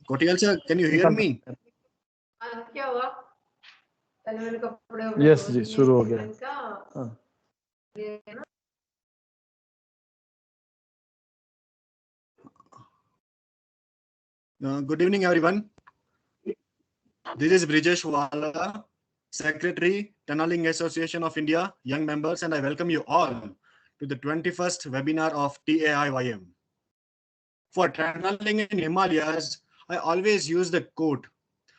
Kothiyal sir, can you hear me? Yes जी शुरू हो गया हाँ. Good evening, everyone. This is Brijesh Wala, Secretary, Tunneling Association of India, young members, and I welcome you all to the 21st webinar of TAIYM. For tunneling in Himalayas, I always use the quote,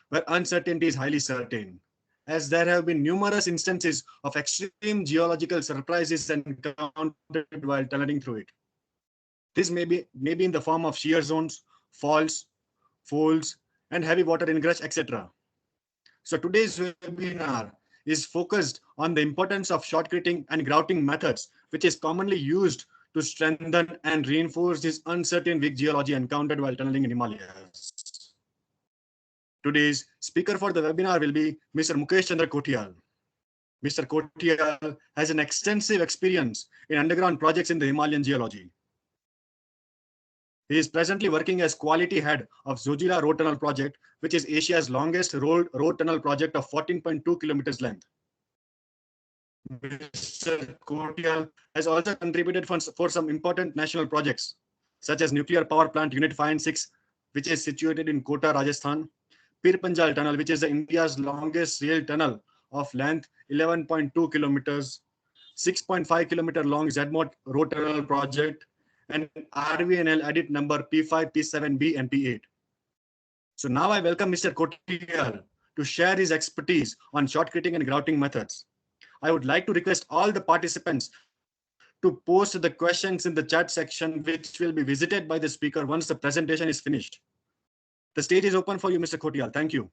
where uncertainty is highly certain, as there have been numerous instances of extreme geological surprises encountered while tunneling through it. This may be in the form of shear zones, faults, folds, and heavy water ingress, etc. So today's webinar is focused on the importance of shotcreating and grouting methods, which is commonly used to strengthen and reinforce this uncertain weak geology encountered while tunneling in Himalayas. Today's speaker for the webinar will be Mr. Mukesh Chandra Kothiyal. Mr. Kothiyal has an extensive experience in underground projects in the Himalayan geology. He is presently working as quality head of Zojila Road Tunnel Project, which is Asia's longest road tunnel project of 14.2 kilometers length. Mr. Kothiyal has also contributed for some important national projects, such as Nuclear Power Plant Unit 5 and 6, which is situated in Kota, Rajasthan, Pir Panjal Tunnel, which is India's longest rail tunnel of length 11.2 kilometers, 6.5 kilometer long Zedmont Road Tunnel Project, and RVNL edit number P5, P7B, and P8. So now I welcome Mr. Kothiyal to share his expertise on shotcreating and grouting methods. I would like to request all the participants to post the questions in the chat section, which will be visited by the speaker once the presentation is finished. The stage is open for you, Mr. Kothiyal. Thank you.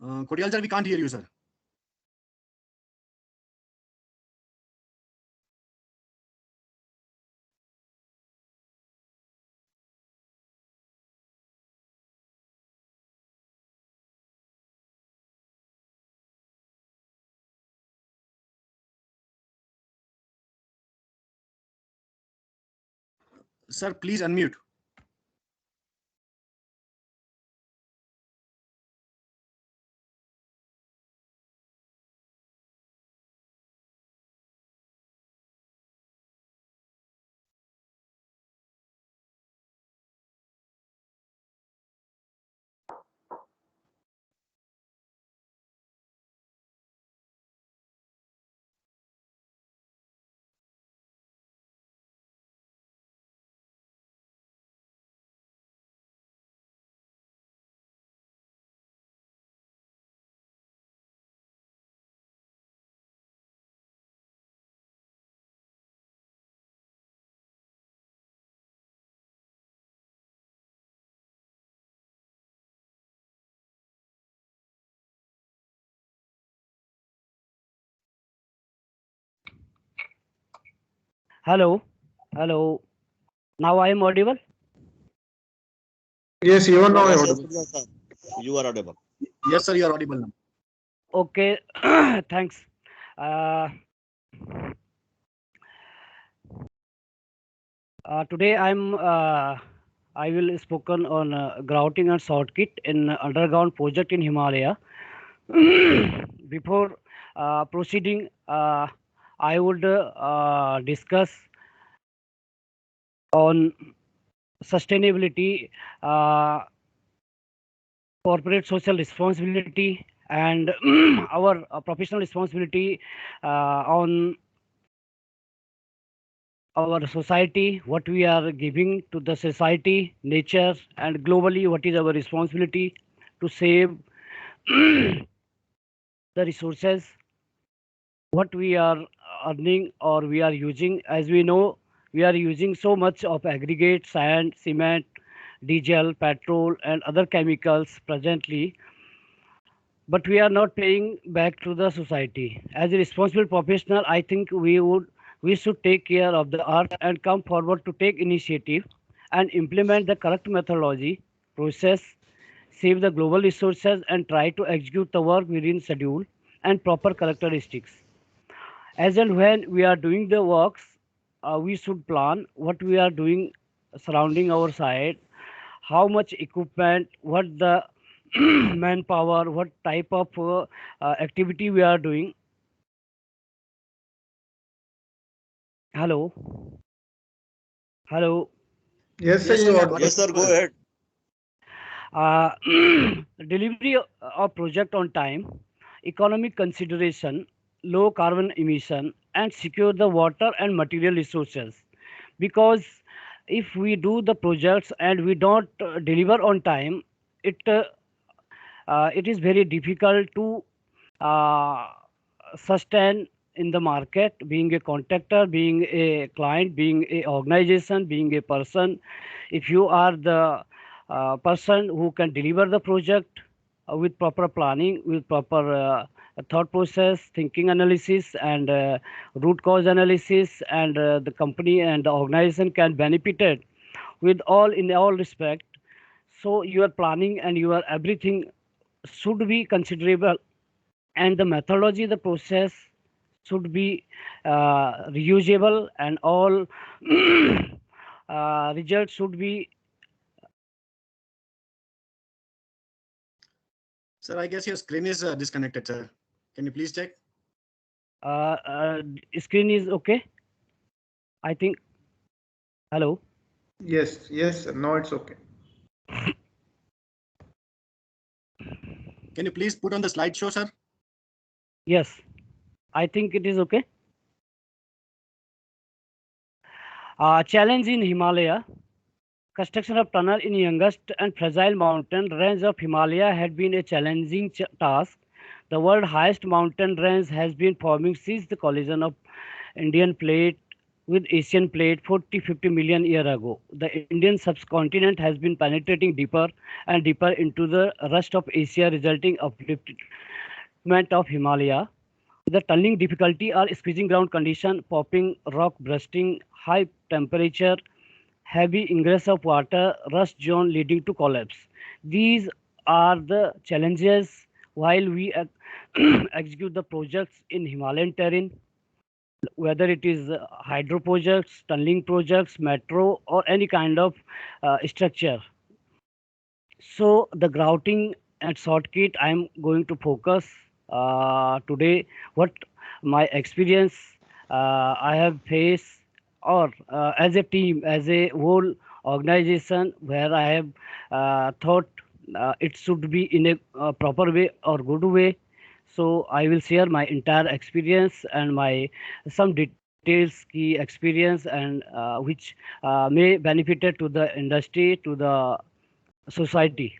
Kothiyal sir, we can't hear you, sir. Sir, please unmute. Hello. Now I am audible? Yes, you are now Yes, audible. yes, sir. You are audible. Yes, sir, you are audible now. Okay. Thanks. Today I will spoken on grouting and shortcut in underground project in Himalaya. Before proceeding, I would discuss on sustainability, corporate social responsibility, and our professional responsibility on our society, what we are giving to the society, nature, and globally, what is our responsibility to save the resources, what we are earning or we are using. As we know, we are using so much of aggregate, sand, cement, diesel, petrol, and other chemicals presently, but we are not paying back to the society. As a responsible professional, I think we should take care of the earth and come forward to take initiative and implement the correct methodology, process, save the global resources, and try to execute the work within schedule and proper characteristics. As and when we are doing the works, we should plan what we are doing surrounding our site, how much equipment, what the manpower, what type of activity we are doing. Hello, hello. Yes, sir, Yes, you sir, are you are audible. Yes, sir. Go audible. ahead. Uh, delivery of project on time, economic consideration, low carbon emission, and secure the water and material resources. Because if we do the projects and we don't deliver on time, it is very difficult to uh, sustain in the market, being a contractor, being a client, being a organization, being a person. If you are the person who can deliver the project with proper planning, with proper thought process, thinking analysis, and root cause analysis, and the company and the organization can benefit it with all in all respect. So your planning and your everything should be considerable, and the methodology, the process should be reusable, and all results should be. Sir, I guess your screen is disconnected, sir. Can you please check? uh, uh, Screen is okay, I think. Hello. Yes, yes, sir. No, it's okay. Can you please put on the slideshow, sir? Yes, I think it is okay. Challenge in Himalaya. Construction of tunnel in youngest and fragile mountain range of Himalaya had been a challenging task. The world's highest mountain range has been forming since the collision of Indian plate with Asian plate 40-50 million years ago. The Indian subcontinent has been penetrating deeper and deeper into the rest of Asia, resulting upliftment of Himalaya. The tunneling difficulty are squeezing ground condition, popping rock bursting, high temperature, heavy ingress of water, rust zone leading to collapse. These are the challenges while we execute the projects in Himalayan terrain, whether it is hydro projects, tunneling projects, metro, or any kind of structure. So the grouting and shortcut I'm going to focus today. What my experience I have faced, or as a team, as a whole organization, where I have thought it should be in a proper way or good way. So I will share my entire experience and my some details, key experience, and which may benefited to the industry, to the society.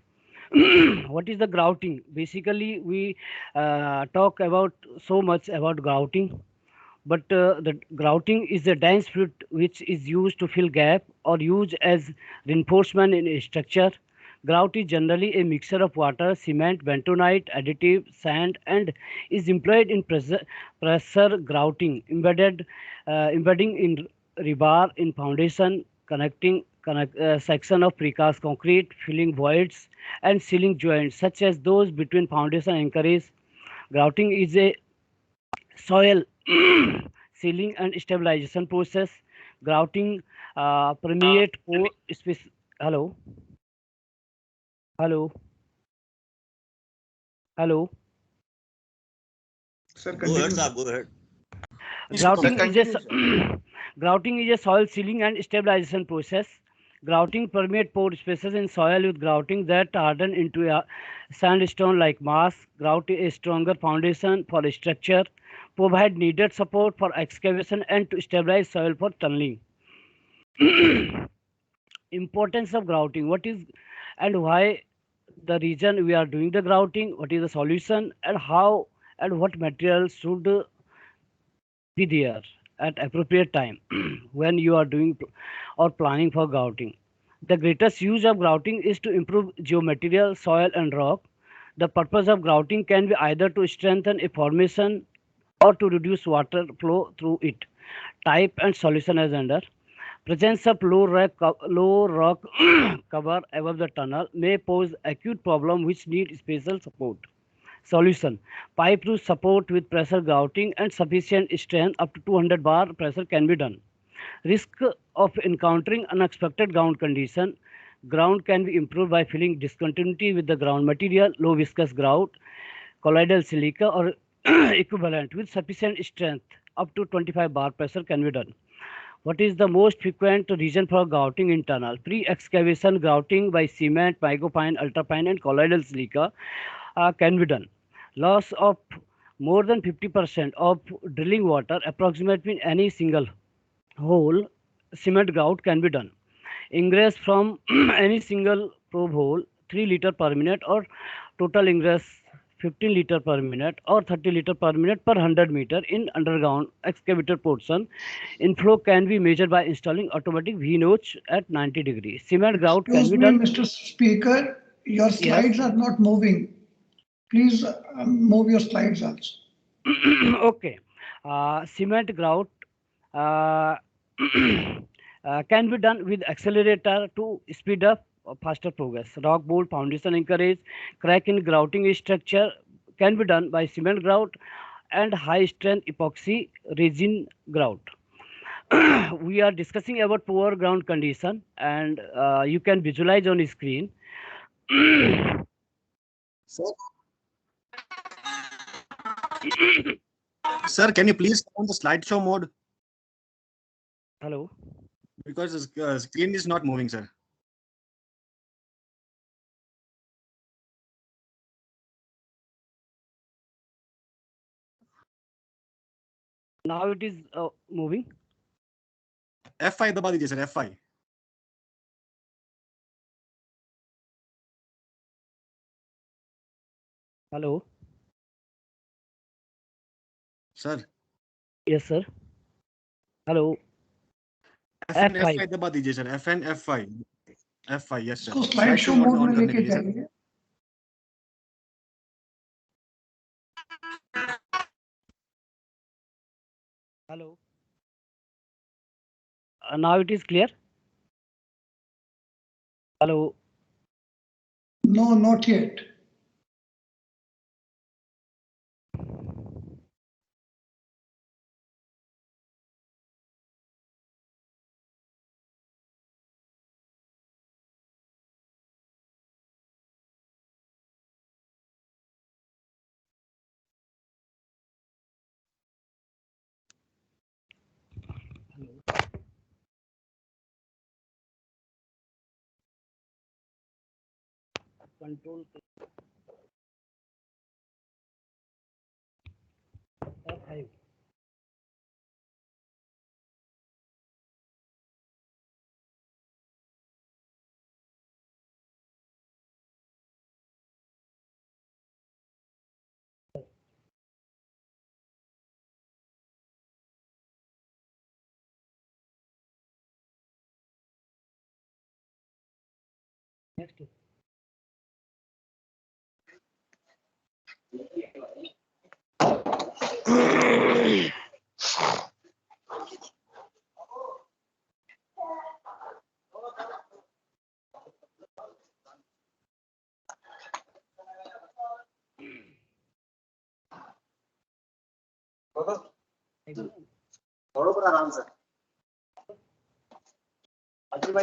What is the grouting? Basically, we talk about so much about grouting, but the grouting is a dense fluid which is used to fill gap or used as reinforcement in a structure. Grout is generally a mixture of water, cement, bentonite, additive, sand, and is employed in pressure grouting, embedding in rebar in foundation, connect section of precast concrete, filling voids, and sealing joints, such as those between foundation anchorage. Grouting is a soil sealing and stabilization process. Grouting permeate pore space. Hello, hello, hello. Sir, Go ahead, continue, sir. sir. Go ahead. Grouting Sir, is a continue, grouting is a soil sealing and stabilization process. Grouting permeate pore spaces in soil with grouting that harden into a sandstone-like mass. Grout is a stronger foundation for structure, provide needed support for excavation and to stabilize soil for tunneling. Importance of grouting: what is and why, the reason we are doing the grouting, what is the solution, and how and what materials should be there at appropriate time when you are doing or planning for grouting. The greatest use of grouting is to improve geomaterial, soil and rock. The purpose of grouting can be either to strengthen a formation or to reduce water flow through it. Type and solution as under. Presence of low rock cover above the tunnel may pose acute problem which need special support. Solution: pipe to support with pressure grouting and sufficient strength up to 200 bar pressure can be done. Risk of encountering unexpected ground condition: ground can be improved by filling discontinuity with the ground material, low viscous grout, colloidal silica or equivalent with sufficient strength up to 25 bar pressure can be done. What is the most frequent reason for grouting in tunnel? Pre-excavation grouting by cement, mycopine, ultrapine and colloidal silica can be done. Loss of more than 50% of drilling water approximately in any single hole cement grout can be done. Ingress from any single probe hole 3 liter per minute or total ingress 15 liter per minute or 30 liter per minute per 100 meter in underground excavator portion. Inflow can be measured by installing automatic V notch at 90 degrees. Cement grout can Excuse be me, done. Mr. Speaker, your Yes. slides are not moving. Please move your slides also. Okay. Cement grout uh, can be done with accelerator to speed up faster progress. Rock bolt foundation encourage crack in grouting structure can be done by cement grout and high strength epoxy resin grout. We are discussing about poor ground condition and you can visualize on screen. Sir, sir, can you please turn on the slideshow mode Hello. because the screen is not moving, sir. Now it is moving. F5 दबा दीजिए sir F5. Hello. Sir, Yes, sir. Hello. FN F5. F5 दबा दीजिए sir FN F5. F5 yes sir. इसको slide show Slideshow mode mode में में on करने के लेके लिए सर. जाइए. Hello. Now it is clear. Hello. No, not yet. Control F5. Next. बरोबर आराम से. हेलो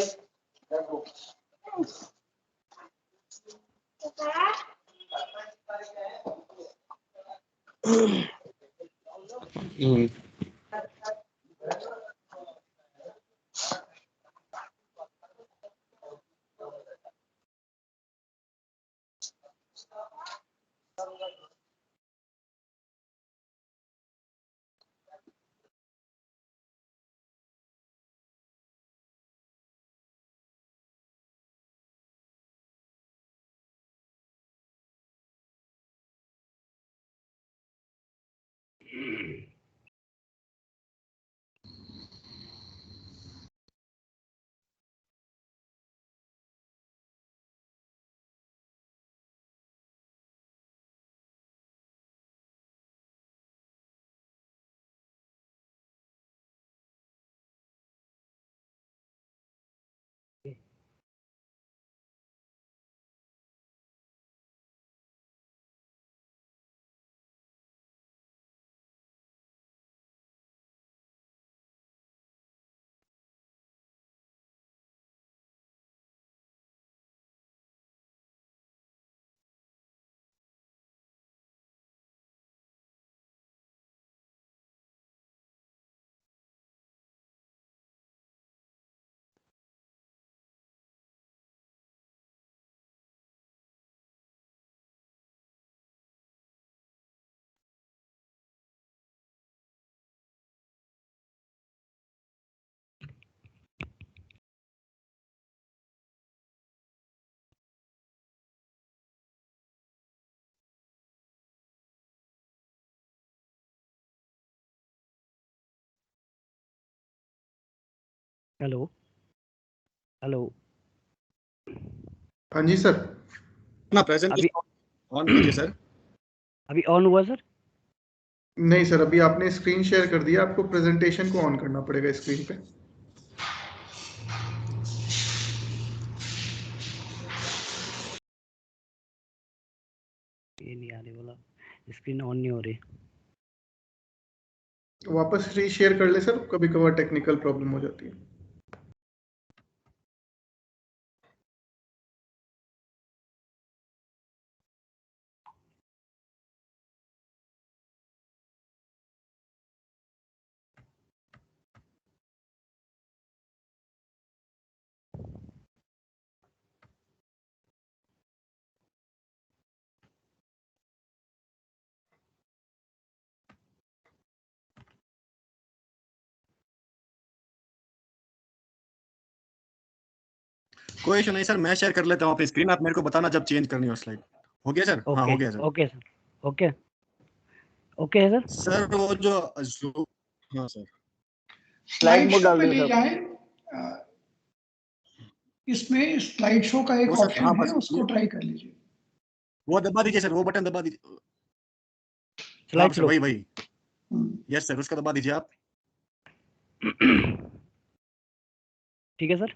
हेलो हाँ जी सर। अपना प्रेजेंटेशन ऑन कीजिए सर। अभी ऑन हुआ सर? नहीं सर, अभी आपने स्क्रीन शेयर कर दिया, आपको प्रेजेंटेशन को ऑन करना पड़ेगा स्क्रीन पे। ये नहीं आ रही, बोला स्क्रीन ऑन नहीं हो रही। वापस रीशेयर कर ले सर, कभी कभार टेक्निकल प्रॉब्लम हो जाती है। कोई इशू नहीं सर, मैं शेयर कर लेता हूँ अपनी स्क्रीन, आप मेरे को बताना जब चेंज करनी हो स्लाइड। हो गया सर? हाँ हो गया sir. Okay sir, okay okay है सर। सर वो जो हाँ सर, स्लाइड मोड शो डाल पे दो ले सर। जाएं। इसमें स्लाइड शो का एक वो सर, ऑप्शन हाँ है, बस उसको ट्राई कर लीजिए। वो दबा दीजिए सर, वो बटन दबा दीजिए। हाँ स्लाइड सर, लो। वही यस सर, उसका दबा दीजिए आप। ठीक है सर।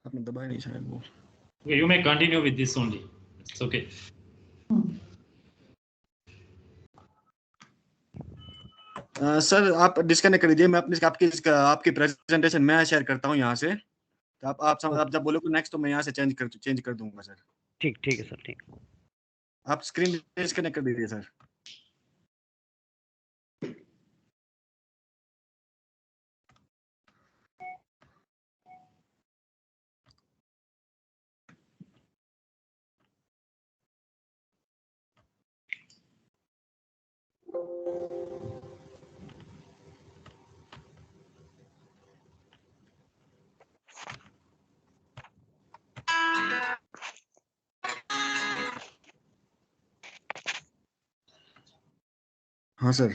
आपने दबाया नहीं शायद वो। You may continue with this only. It's okay. Sir आप डिस्कनेक्ट कर दीजिए, मैं अपनी आपकी प्रेजेंटेशन मैं शेयर करता हूँ यहाँ से। तो आप जब बोलोगे नेक्स्ट तो मैं यहाँ से चेंज कर दूंगा सर। ठीक है सर, ठीक। आप स्क्रीन डिस्कनेक्ट कर दीजिए सर। हाँ सर।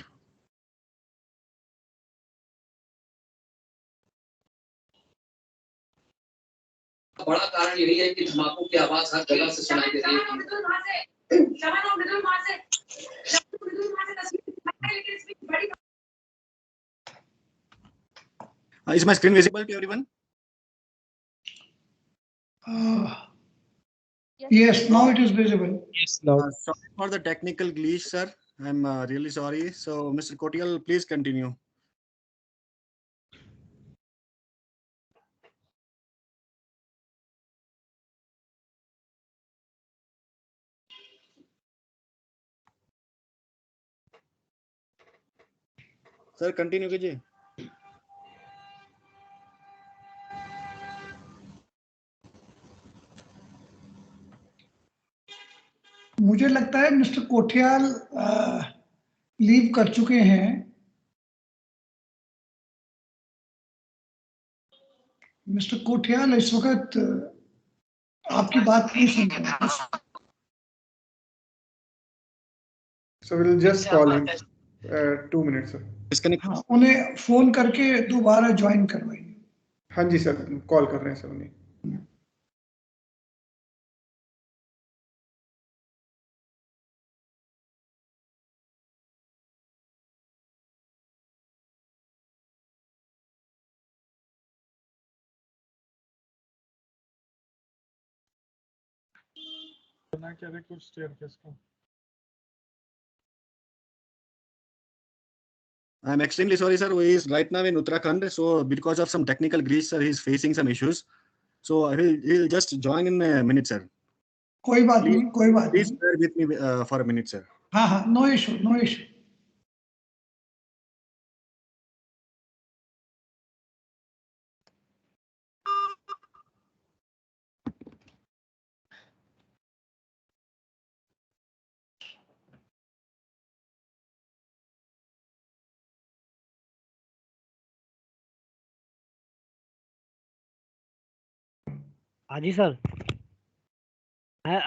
बड़ा कारण यही है कि तंबाकू की आवाज हर जगह से सुनाई दे रही है। Is my screen visible to everyone? Yes, now it is visible. Yes, now. Sorry for the technical glitch, sir. I'm really sorry. So, Mr. Kothiyal, please continue. Sir continue कीजिए। मुझे लगता है मिस्टर कोठियाल लीव कर चुके हैं। Mister Kothiyal इस वक्त आपकी बात नहीं सुन रहे हैं। So we'll just call him 2 minutes, sir. Disconnect. हाँ, उन्हें फोन करके दोबारा ज्वाइन करवाइए। हाँ जी सर, कॉल कर रहे हैं सर उन्हें। I'm extremely sorry, sir. He is right now in Uttarakhand. So because of some technical glitch, sir, he is facing some issues. So he'll just join in a minute, sir. कोई बात नहीं, कोई बात Please नहीं। bear with me for a minute, sir. हाँ हाँ, no issue, no issue. हाँ जी sir,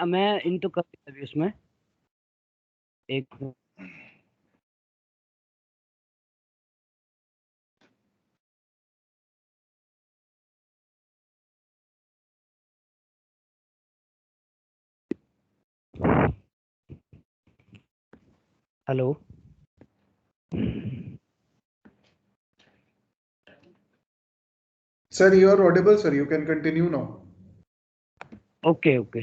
मैं इन तो कर दिया अभी उसमें एक। Hello Sir, you are audible, sir. You can continue now. Okay okay.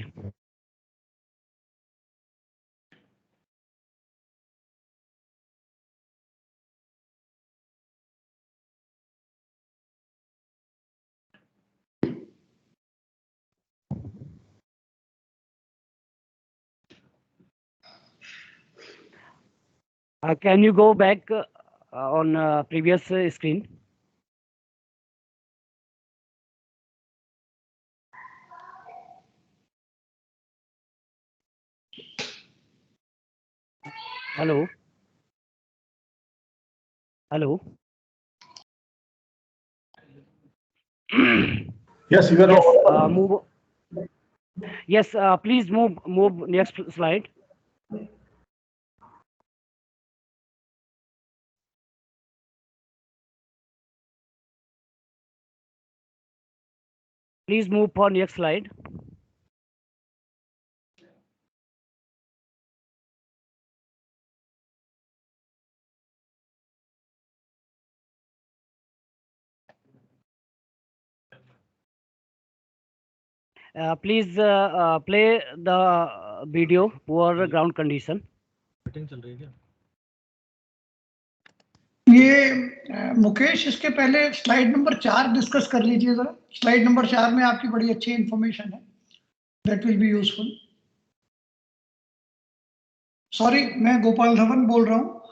Can you go back on previous screen? Hello. Hello. Yes, you are. Yes, move. Yes, please move next slide. Please move for next slide. Please play the video for ground condition. ये मुकेश, इसके पहले slide number 4 discuss कर लीजिए जरा। Slide number 4 में आपकी बड़ी अच्छी इंफॉर्मेशन है, that will be useful. Sorry, मैं गोपाल धवन बोल रहा हूँ।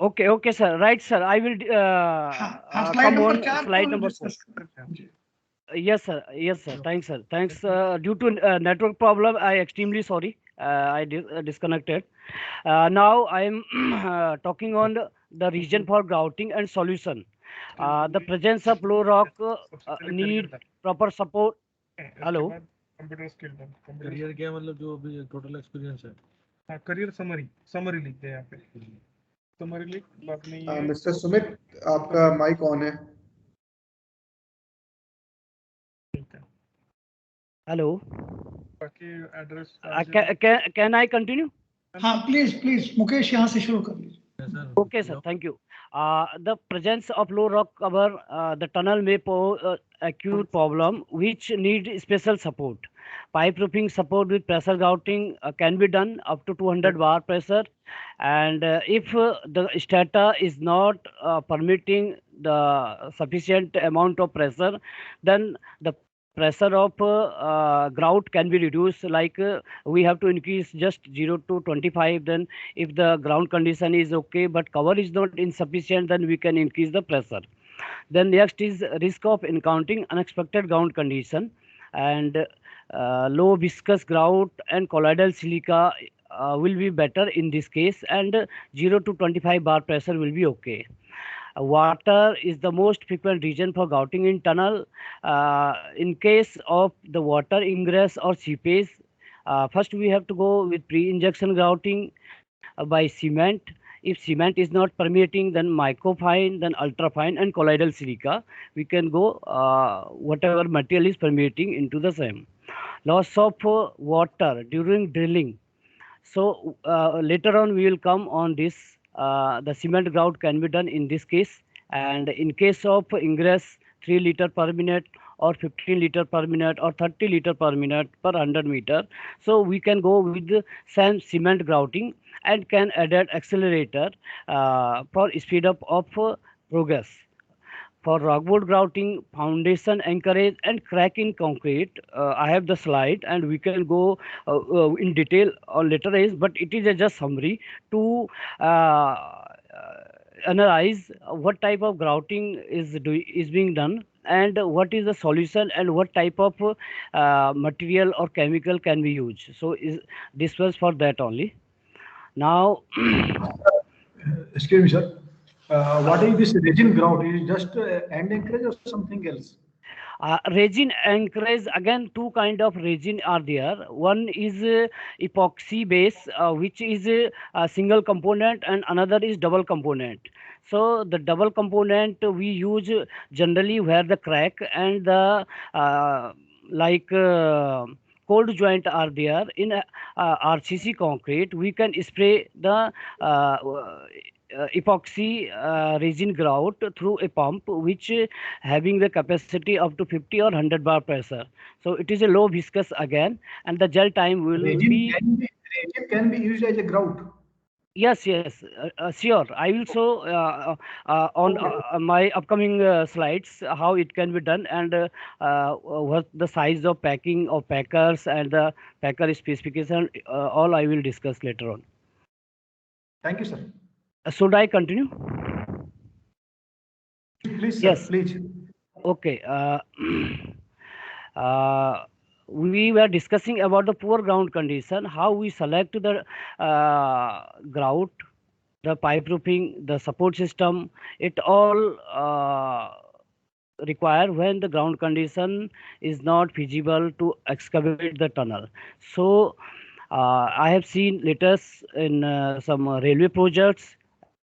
Okay, okay, sir. Right, sir. I will slide come number on 4 slide number 4. Discuss करें। Yes, sir. Yes, sir. Thanks, sir. Thanks. Due to network problem, I extremely sorry. I disconnected. Now I am talking on the region for grouting and solution. The presence of low rock need proper support. Hello. Computer skill career क्या मतलब जो अभी total experience है। हाँ, career summary लिखते हैं यहाँ पे। समरी लिख बाद में ये मिस्टर सुमित, आपका माइक ऑन है। Hello. बाकी एड्रेस Can I continue? हाँ, प्लीज मुकेश यहाँ से शुरू कर लीजिए। Okay, sir. Thank you. The presence of low rock cover, the tunnel may pose acute problem which need special support. Pipe proofing support with pressure grouting can be done up to 200 bar pressure, and if the strata is not permitting the sufficient amount of pressure, then the pressure of grout can be reduced, like we have to increase just 0 to 25. Then if the ground condition is okay but cover is not insufficient, then we can increase the pressure. Then next is risk of encountering unexpected ground condition, and low viscous grout and colloidal silica will be better in this case, and 0 to 25 bar pressure will be okay. Water is the most frequent region for grouting in tunnel. In case of the water ingress or seepage, first we have to go with pre-injection grouting by cement. If cement is not permeating, then microfine, then ultrafine, and colloidal silica. We can go whatever material is permeating into the same. Loss of water during drilling. So later on we will come on this. The cement grout can be done in this case, and in case of ingress 3 liter per minute or 15 liter per minute or 30 liter per minute per 100 meter. So we can go with the same cement grouting and can add an accelerator for speed up of progress. For rockwood grouting, foundation anchorage and crack in concrete, I have the slide and we can go in detail on later is, but it is a just summary to analyze what type of grouting is being done and what is the solution and what type of material or chemical can be used. So this was for that only. Now, Excuse me, sir. What is this resin grout? Is it just end anchorage or something else? Resin anchorage, again two kind of resin are there. One is epoxy base, which is a single component, and another is double component. So the double component we use generally where the crack and the like cold joint are there in RCC concrete. We can spray the epoxy resin grout through a pump which having the capacity up to 50 or 100 bar pressure. So it is a low viscous again, and the gel time will be. Resin can be used as a grout. Yes, yes, sure. I will show on my upcoming slides how it can be done, and what the size of packing of packers and the packer specification. All I will discuss later on. Thank you, sir. Should I continue? Please, sir, Yes. please. Okay. We were discussing about the poor ground condition, how we select the grout, the pipe roofing, the support system. It all require when the ground condition is not feasible to excavate the tunnel. So I have seen latest in some railway projects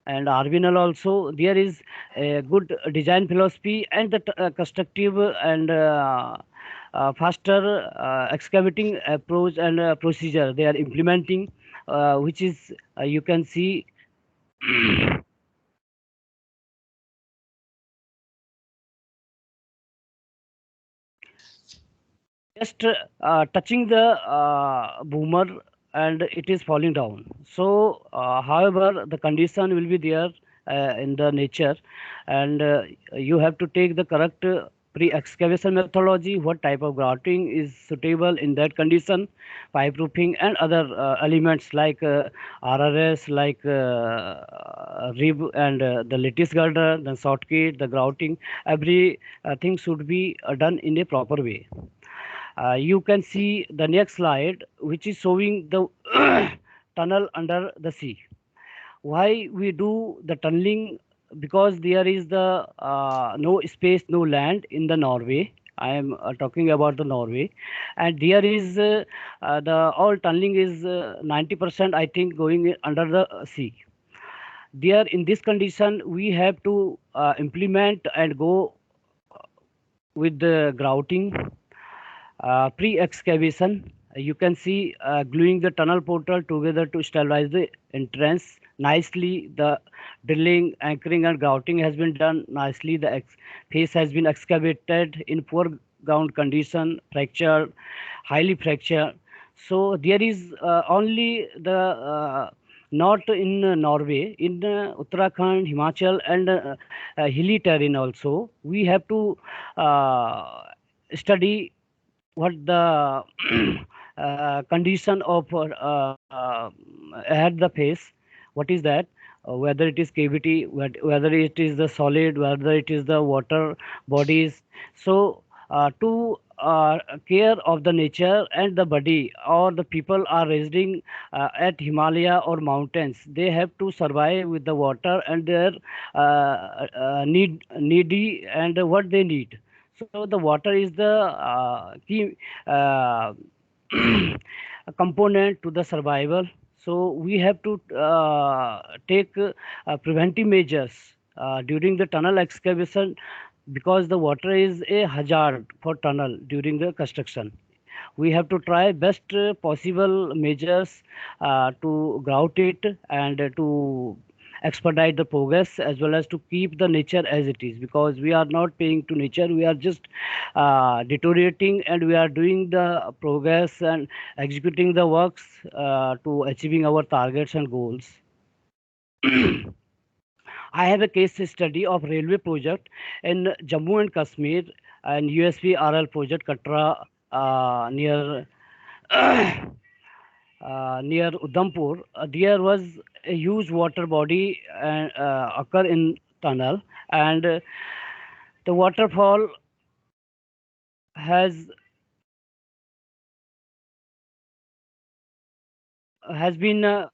and RVNL also. There is a good design philosophy and the constructive and faster excavating approach and procedure they are implementing, which is you can see just touching the boomer and it is falling down. So however the condition will be there in the nature, and you have to take the correct pre-excavation methodology, what type of grouting is suitable in that condition, pipe roofing and other elements like RRS, like rib and the lattice girder, the shotcrete, the grouting, every thing should be done in a proper way. You can see the next slide, which is showing the tunnel under the sea. Why we do the tunneling? Because there is the no space, no land in the Norway. I am talking about the Norway, and there is the all tunneling is 90%, I think, going under the sea. There in this condition, we have to implement and go with the grouting. Pre-excavation, you can see gluing the tunnel portal together to stabilize the entrance nicely. The drilling, anchoring and grouting has been done nicely. The face has been excavated in poor ground condition, fractured, highly fractured. So there is only the not in Norway, in Uttarakhand, Himachal and hilly terrain also, we have to study what the condition of at the face, what is that, whether it is cavity, whether it is the solid, whether it is the water bodies. So to care of the nature and the body, or the people are residing at Himalaya or mountains, they have to survive with the water and their needy and what they need. So the water is the key component to the survival. So we have to take preventive measures during the tunnel excavation, because the water is a hazard for tunnel during the construction. We have to try best possible measures to grout it and to expedite the progress, as well as to keep the nature as it is, because we are not paying to nature, we are just deteriorating, and we are doing the progress and executing the works to achieving our targets and goals. I have a case study of railway project in Jammu and Kashmir and USVRL project Katra near near Udhampur. There was a huge water body occur in tunnel, and the waterfall has been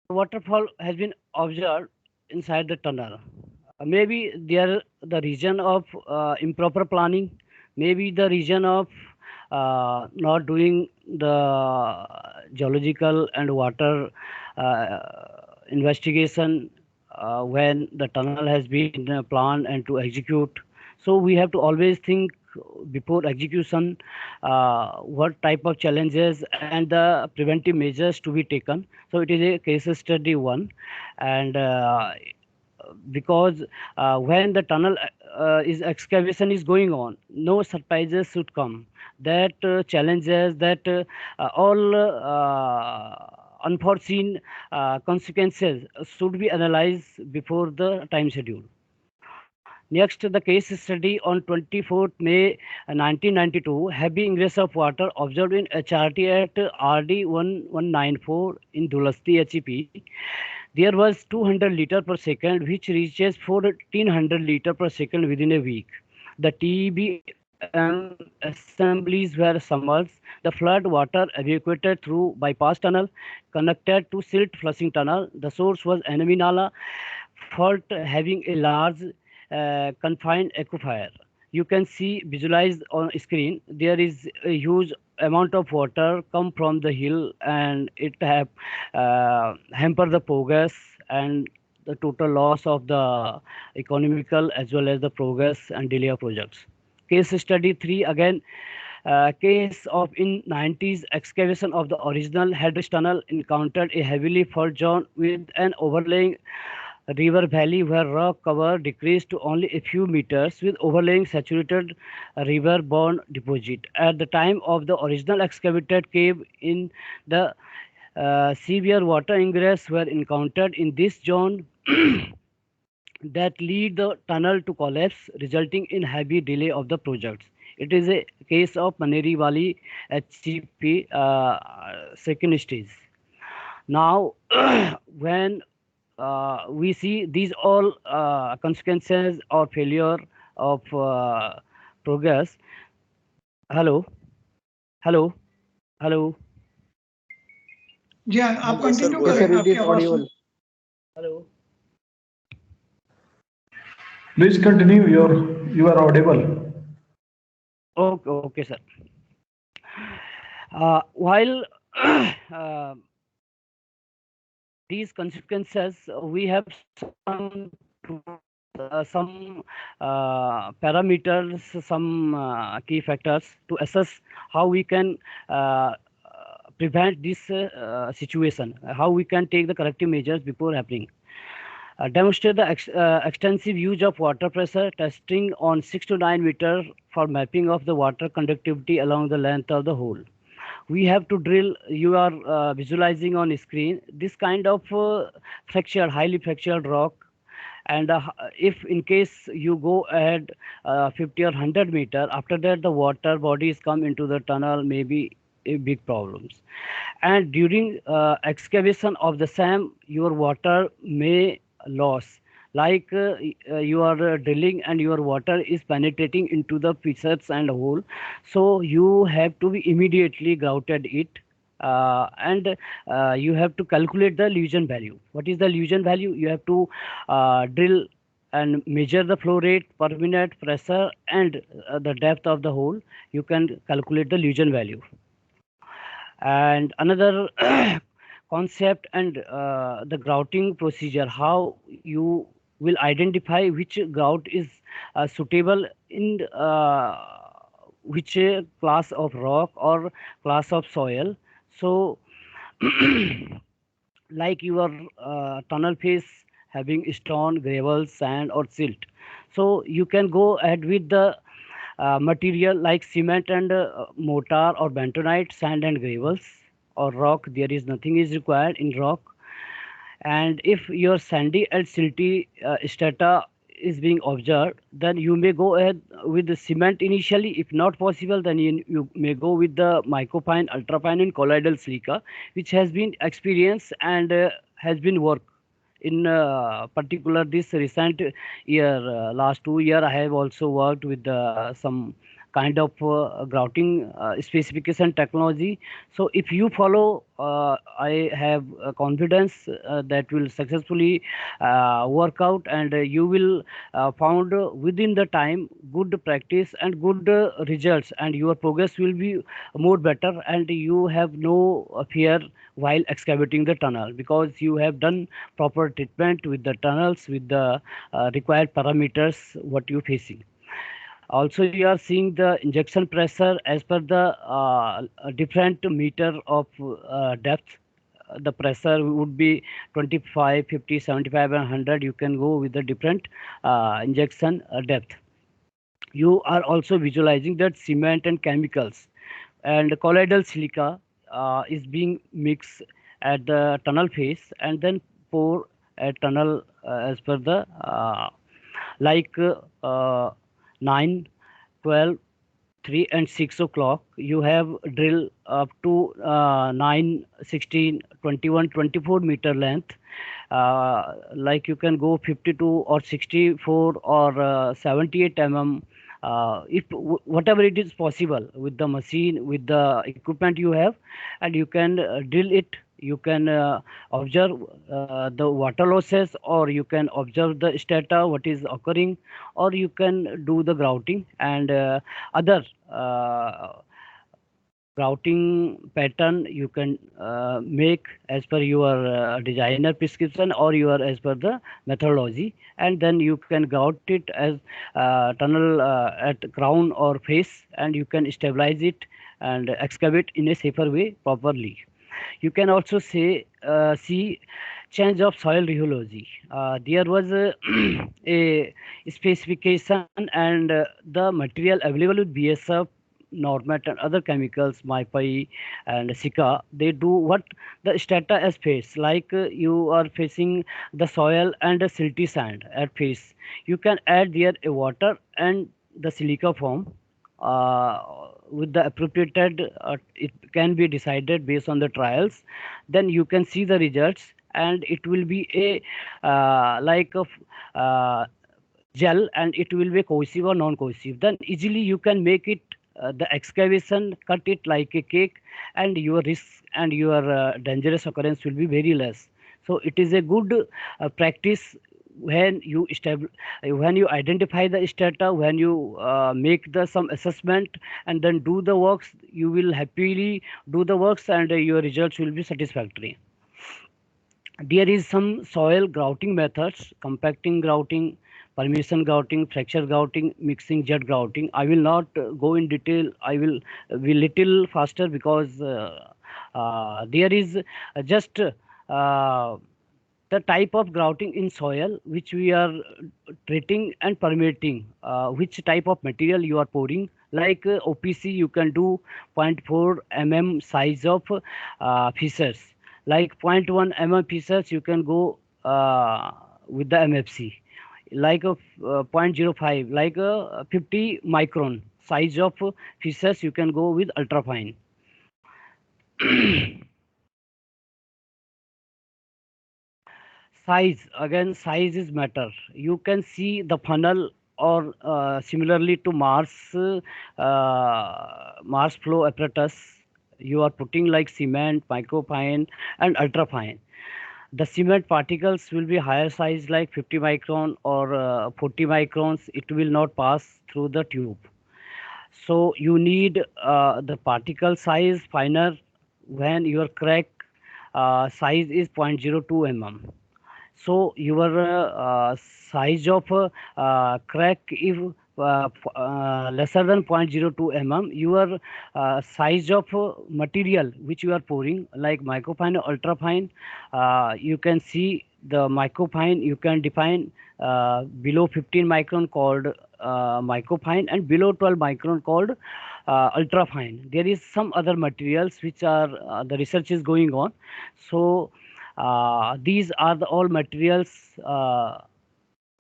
waterfall has been observed inside the tunnel. Maybe there the region of improper planning, maybe the region of not doing the geological and water investigation when the tunnel has been planned and to execute. So we have to always think before execution what type of challenges and the preventive measures to be taken. So it is a case study one, and because when the tunnel is excavation is going on, no surprises should come. That challenges, that all unforeseen consequences should be analyzed before the time schedule. Next, the case study on 24th May 1992, heavy ingress of water observed in HRT at RD 1194 in Dhulasti HEP. There was 200 liter per second, which reaches 1400 liter per second within a week. The TBM assemblies were submerged. The flood water evacuated through bypass tunnel connected to silt flushing tunnel. The source was enemy Nala fault having a large confined aquifer. You can see visualized on screen. There is a huge amount of water come from the hill, and it have hamper the progress and the total loss of the economical as well as the progress and delay of projects. Case study 3 again. Case of in 90s excavation of the original headridge tunnel encountered a heavily fault zone with an overlaying river valley where rock cover decreased to only a few meters with overlaying saturated river-borne deposit. At the time of the original excavated cave in the severe water ingress were encountered in this zone that lead the tunnel to collapse, resulting in heavy delay of the projects. It is a case of Maneri Valley HCP second stage. Now, when we see these all consequences or failure of progress. Hello, hello, hello. जी हाँ, आप Yes, sir, continue go करें, ahead. आपकी आवाज सुन। Hello. Please continue. You are audible. Okay, okay, sir. While these consequences, we have some parameters, some key factors to assess how we can prevent this situation, how we can take the corrective measures before happening. Demonstrate the extensive use of water pressure testing on 6 to 9 meters for mapping of the water conductivity along the length of the hole. we have to drill. You are visualizing on screen this kind of fractured, highly fractured rock. And if in case you go ahead 50 or 100 meter, after that the water bodies come into the tunnel, maybe big problems. And during excavation of the same, your water may loss, like you are drilling and your water is penetrating into the fissures and hole, so you have to be immediately grouted it. And you have to calculate the lesion value. What is the lesion value? You have to drill and measure the flow rate per minute, pressure, and the depth of the hole. You can calculate the lesion value. And another concept and the grouting procedure, how you will identify which grout is suitable in which class of rock or class of soil. So like your tunnel face having stone, gravel, sand, or silt, so you can go ahead with the material like cement and mortar, or bentonite, sand and gravels, or rock. There is nothing is required in rock. And if your sandy and silty strata is being observed, then you may go ahead with the cement initially. If not possible, then you may go with the microfine, ultrafine, and colloidal silica, which has been experienced and has been worked in particular this recent year. Last 2 year I have also worked with some kind of grouting specification technology. So if you follow, I have confidence that will successfully work out, and you will found within the time good practice and good results, and your progress will be more better, and you have no fear while excavating the tunnel, because you have done proper treatment with the tunnels, with the required parameters what you facing. Also, you are seeing the injection pressure as per the different meter of depth. The pressure would be 25, 50, 75, and 100. You can go with the different injection depth. You are also visualizing that cement and chemicals and colloidal silica is being mixed at the tunnel face, and then pour a tunnel as per the like 9, 12, 3 and 6 o'clock. You have drill up to 9, 16, 21, 24 meter length. Like you can go 52 or 64 or 78 mm. If whatever it is possible with the machine, with the equipment you have, and you can drill it. You can observe the water losses, or you can observe the strata what is occurring, or you can do the grouting and other grouting pattern you can make as per your designer prescription, or your as per the methodology, and then you can grout it as tunnel at crown or face, and you can stabilize it and excavate in a safer way properly. You can also say see change of soil rheology. There was a specification, and the material available with BSF, Normat, and other chemicals, MyPy and Sika, they do what the strata as face, like you are facing the soil and the silty sand at face. You can add there a water and the silica form with the appropriate, it can be decided based on the trials. Then you can see the results, and it will be a like of gel, and it will be cohesive or non-cohesive. Then easily you can make it the excavation, cut it like a cake, and your risk and your dangerous occurrence will be very less. So it is a good practice when you when you identify the strata, when you make the some assessment and then do the works, you will happily do the works, and your results will be satisfactory. There is some soil grouting methods: compacting grouting, permeation grouting, fracture grouting, mixing jet grouting. I will not go in detail. I will be little faster, because there is just the type of grouting in soil which we are treating and permeating, which type of material you are pouring, Like OPC, you can do 0.4 mm size of fissures. Like 0.1 mm fissures, you can go with the MFC. Like a 0.05, like a 50 micron size of fissures, you can go with ultrafine. Size, again, size is matter. You can see the funnel, or similarly to Mars flow apparatus, you are putting like cement, microfine and ultrafine. The cement particles will be higher size, like 50 micron or 40 microns. It will not pass through the tube. So you need the particle size finer when your crack size is 0.02 mm. So your size of crack, if lesser than 0.02 mm, your size of material which you are pouring, like microfine or ultrafine, you can see the microfine, you can define below 15 micron called microfine, and below 12 micron called ultrafine. There is some other materials which are the research is going on. So these are the all materials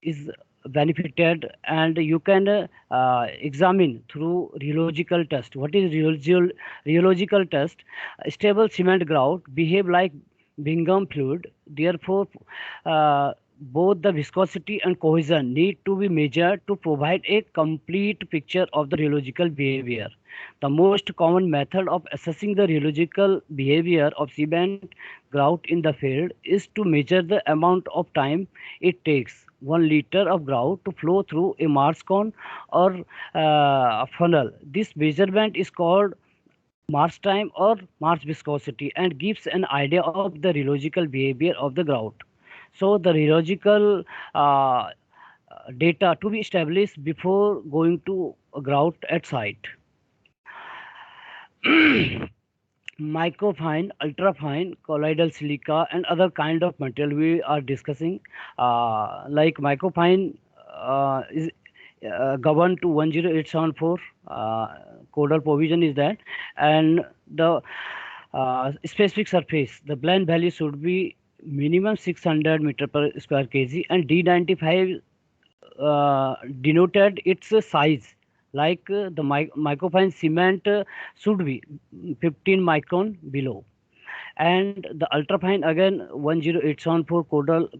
is benefited, and you can examine through rheological test. What is rheological test? A stable cement grout behave like Bingham fluid. Therefore, both the viscosity and cohesion need to be measured to provide a complete picture of the rheological behavior. The most common method of assessing the rheological behavior of cement grout in the field is to measure the amount of time it takes 1 liter of grout to flow through a Mars cone or funnel. This measurement is called Mars time or Mars viscosity, and gives an idea of the rheological behavior of the grout. So the rheological data to be established before going to a grout at site. Microfine, ultrafine, colloidal silica, and other kind of material we are discussing. Like microfine is governed to 10874 codal provision is that, and the specific surface, the blend value should be minimum 600 meter per square kg, and D95 denoted its size, like the microfine cement should be 15 micron below, and the ultrafine again 10874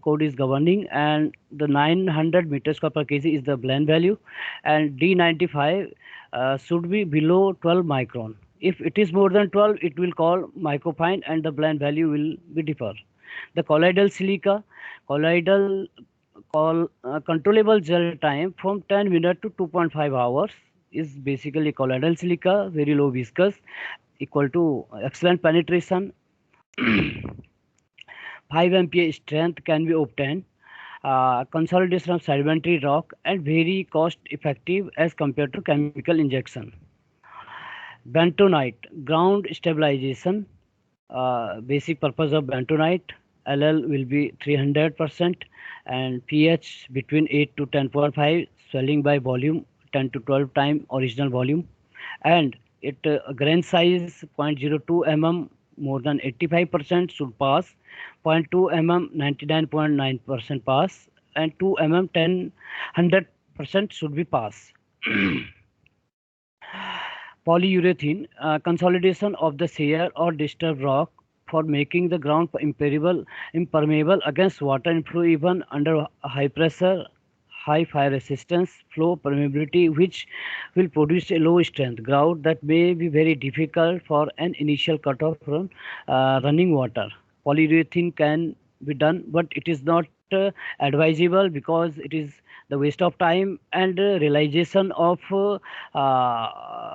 code is governing, and the 900 meters per kg is the blend value, and D95 should be below 12 micron. If it is more than 12, it will call microfine, and the blend value will be differ. The colloidal silica, colloidal controllable gel time from 10 minutes to 2.5 hours is basically colloidal silica, very low viscous, equal to excellent penetration. 5 MPa strength can be obtained. Consolidation of sedimentary rock, and very cost effective as compared to chemical injection. Bentonite, ground stabilization. Basic purpose of bentonite, LL will be 300%, and pH between 8 to 10.5, swelling by volume 10 to 12 times original volume, and it grain size 0.02 mm more than 85% should pass, 0.2 mm 99.9% pass, and 2 mm 100% should be pass. Polyurethane, consolidation of the shear or disturbed rock for making the ground impermeable against water inflow even under high pressure, high fire resistance, flow permeability, which will produce a low strength grout that may be very difficult for an initial cutoff from running water. Polyurethane can be done, but it is not advisable, because it is the waste of time and realization of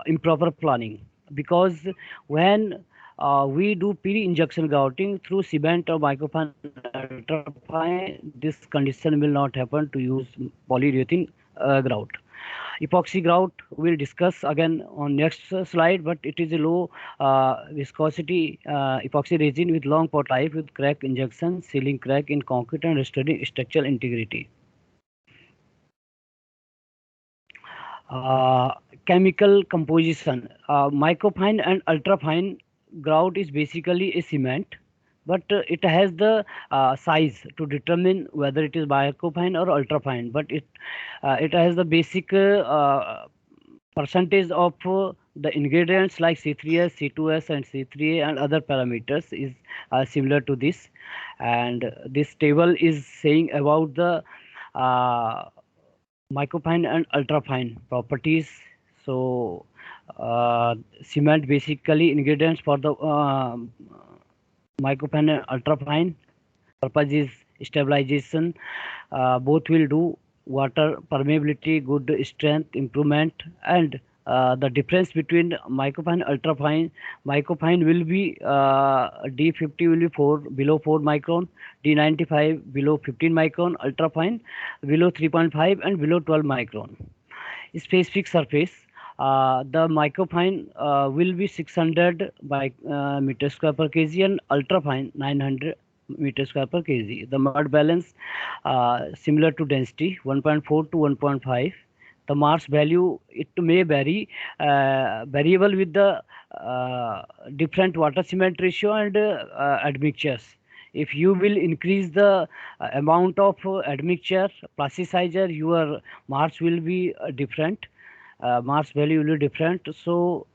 improper planning. Because when we do pre-injection grouting through cement or microfine, ultrafine, this condition will not happen to use polyurethane grout. Epoxy grout we'll discuss again on next slide, but it is a low viscosity epoxy resin with long pot life, with crack injection, sealing crack in concrete and restoring structural integrity. chemical composition. Microfine and ultrafine grout is basically a cement, but it has the size to determine whether it is microfine or ultrafine. But it has the basic percentage of the ingredients like C3S, C2S, and C3A and other parameters is similar to this. And this table is saying about the uh, microfine and ultrafine properties. So cement basically ingredients for the microfine and ultrafine purpose is stabilization. Both will do water permeability, good strength improvement, and the difference between microfine and ultrafine. Microfine will be D50 will be 4 below 4 micron, D95 below 15 micron, ultrafine below 3.5 and below 12 micron. Specific surface. The microfine will be 600 by meter square per kg and ultrafine 900 meter square per kg. The mud balance similar to density 1.4 to 1.5. The mass value it may vary variable with the different water cement ratio and admixtures. If you will increase the amount of admixture plasticizer, your mass will be different. Mass value will be different. So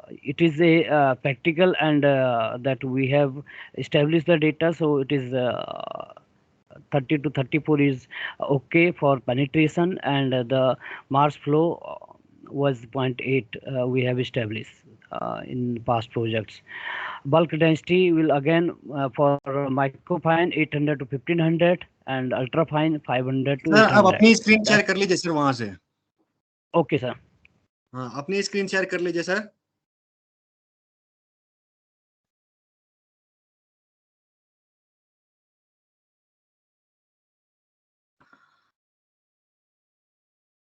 it is a practical and that we have established the data. So it is 30 to 34 is okay for penetration, and the mass flow was 0.8 we have established in past projects. Bulk density will again for microfine 800 to 1500 and ultrafine 500 to sir अब 800. अपनी screen share कर लीजिए sir वहां से. Okay, sir. हाँ, अपनी screen share कर लीजिए sir.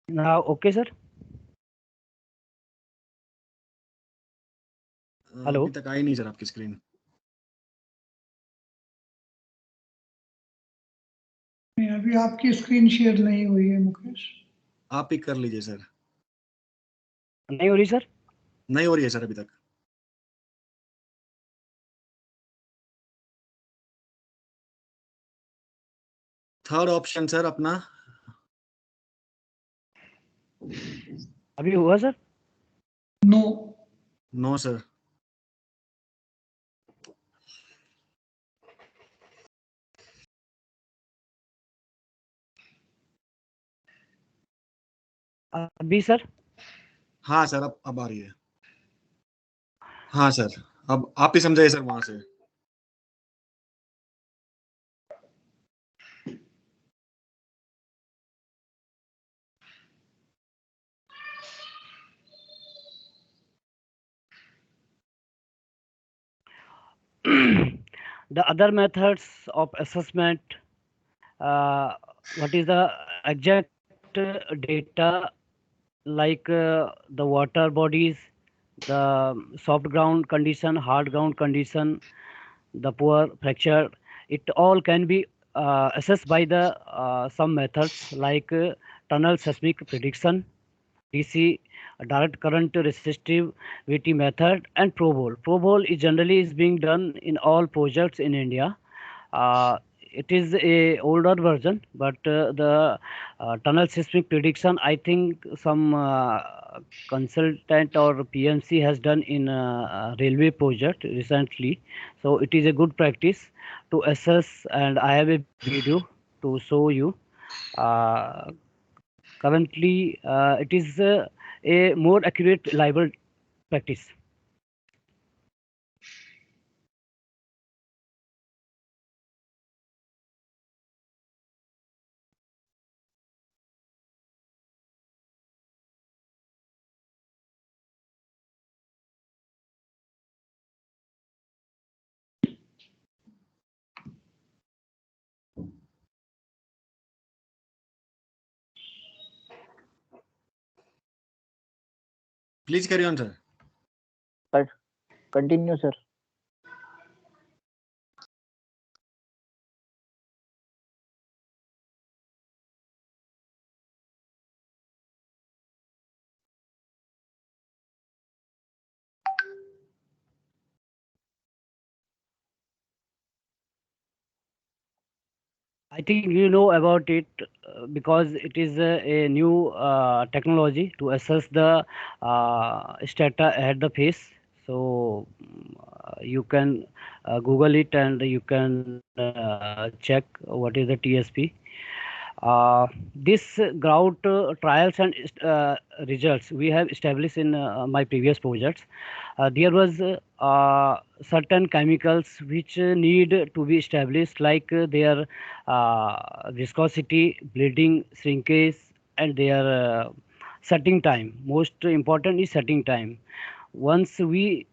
Now, okay, sir. Hello. अभी तक आई नहीं सर आपकी स्क्रीन. नहीं, अभी आपकी स्क्रीन शेयर नहीं हुई है मुकेश. आप ही कर लीजिए सर. नहीं हो रही सर. नहीं हो रही है सर अभी तक. थर्ड ऑप्शन सर अपना. अभी हुआ सर. नो. No sir. अभी सर. हाँ सर अब आ रही है. हाँ सर अब आप ही समझाइए सर वहां से. The other methods of assessment, what is the exact data like the water bodies, the soft ground condition, hard ground condition, the poor fracture, it all can be assessed by the some methods like tunnel seismic prediction, DC, direct current resistivity method, and probe hole. Probe hole is generally is being done in all projects in India. It is a older version, but the tunnel seismic prediction, I think some consultant or PMC has done in a railway project recently. So it is a good practice to assess, and I have a video to show you. Currently, it is a more accurate reliable practice. Please carry on sir. Continue, sir. I think you know about it because it is a new technology to assess the strata at the face. So you can Google it and you can check what is the TSP. This grout trials and results we have established in my previous projects. There was certain chemicals which need to be established, like their viscosity, bleeding, shrinkage, and their setting time. Most important is setting time. Once we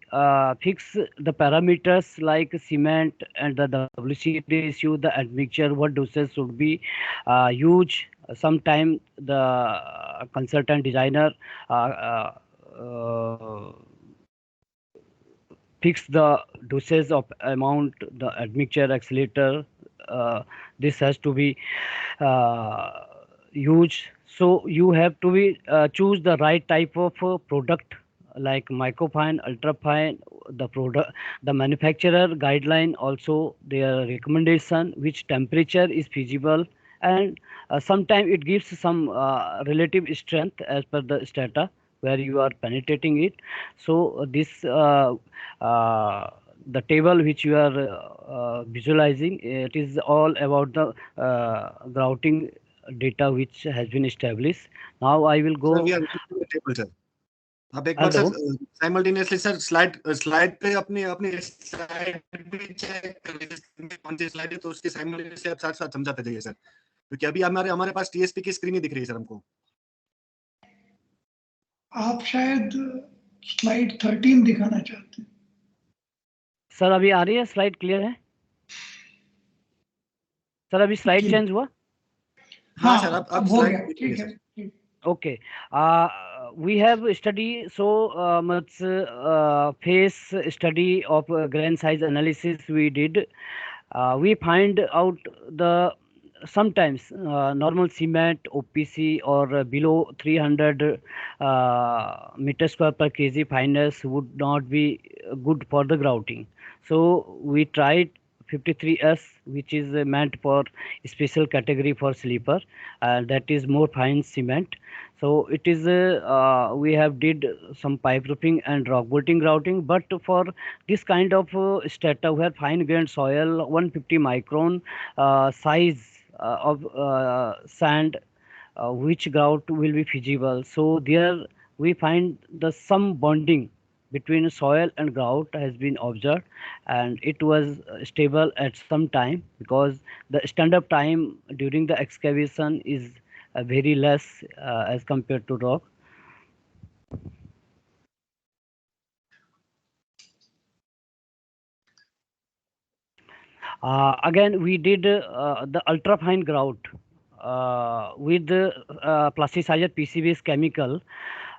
fix the parameters like cement and the WC ratio, the admixture, what doses should be used. Sometime the consultant designer uh, fix the doses of amount, the admixture, accelerator. This has to be uh, used. So you have to be choose the right type of product like microfine, ultrafine. The product, the manufacturer guideline, also their recommendation, which temperature is feasible, and sometimes it gives some relative strength as per the strata where you are penetrating it. So this the table which you are visualizing, it is all about the grouting data which has been established. Now I will Sir, go. we are looking at the table, sir. आप एक बार Hello. Sir simultaneously sir slide पे अपनी अपनी slide भी check कर लीजिए, screen पे कौन सी स्लाइड है, तो उसकी साइमल्टेनियसली आप साथ साथ समझाते जाइए सर, क्योंकि अभी हमारे हमारे पास टीएसपी की स्क्रीन ही दिख रही है सर हमको। आप शायद स्लाइड 13 दिखाना चाहते हैं। सर अभी आ रही है स्लाइड, क्लियर है सर? अभी स्लाइड चेंज हुआ? हाँ सर, अब हो गया, स्लाइड ठीक है। Okay. We have study so much phase study of grain size analysis we did. We find out the sometimes normal cement OPC or below 300 meter square per kg fineness would not be good for the grouting. So we tried 53S, which is meant for special category for sleeper, and that is more fine cement. So it is we have did some pipe roofing and rock bolting grouting, but for this kind of strata where fine grained soil 150 micron size of sand, which grout will be feasible. So there we find the some bonding between soil and grout has been observed, and it was stable at some time because the stand-up time during the excavation is very less as compared to rock. Again, we did the ultrafine grout with plasticized PCBs chemical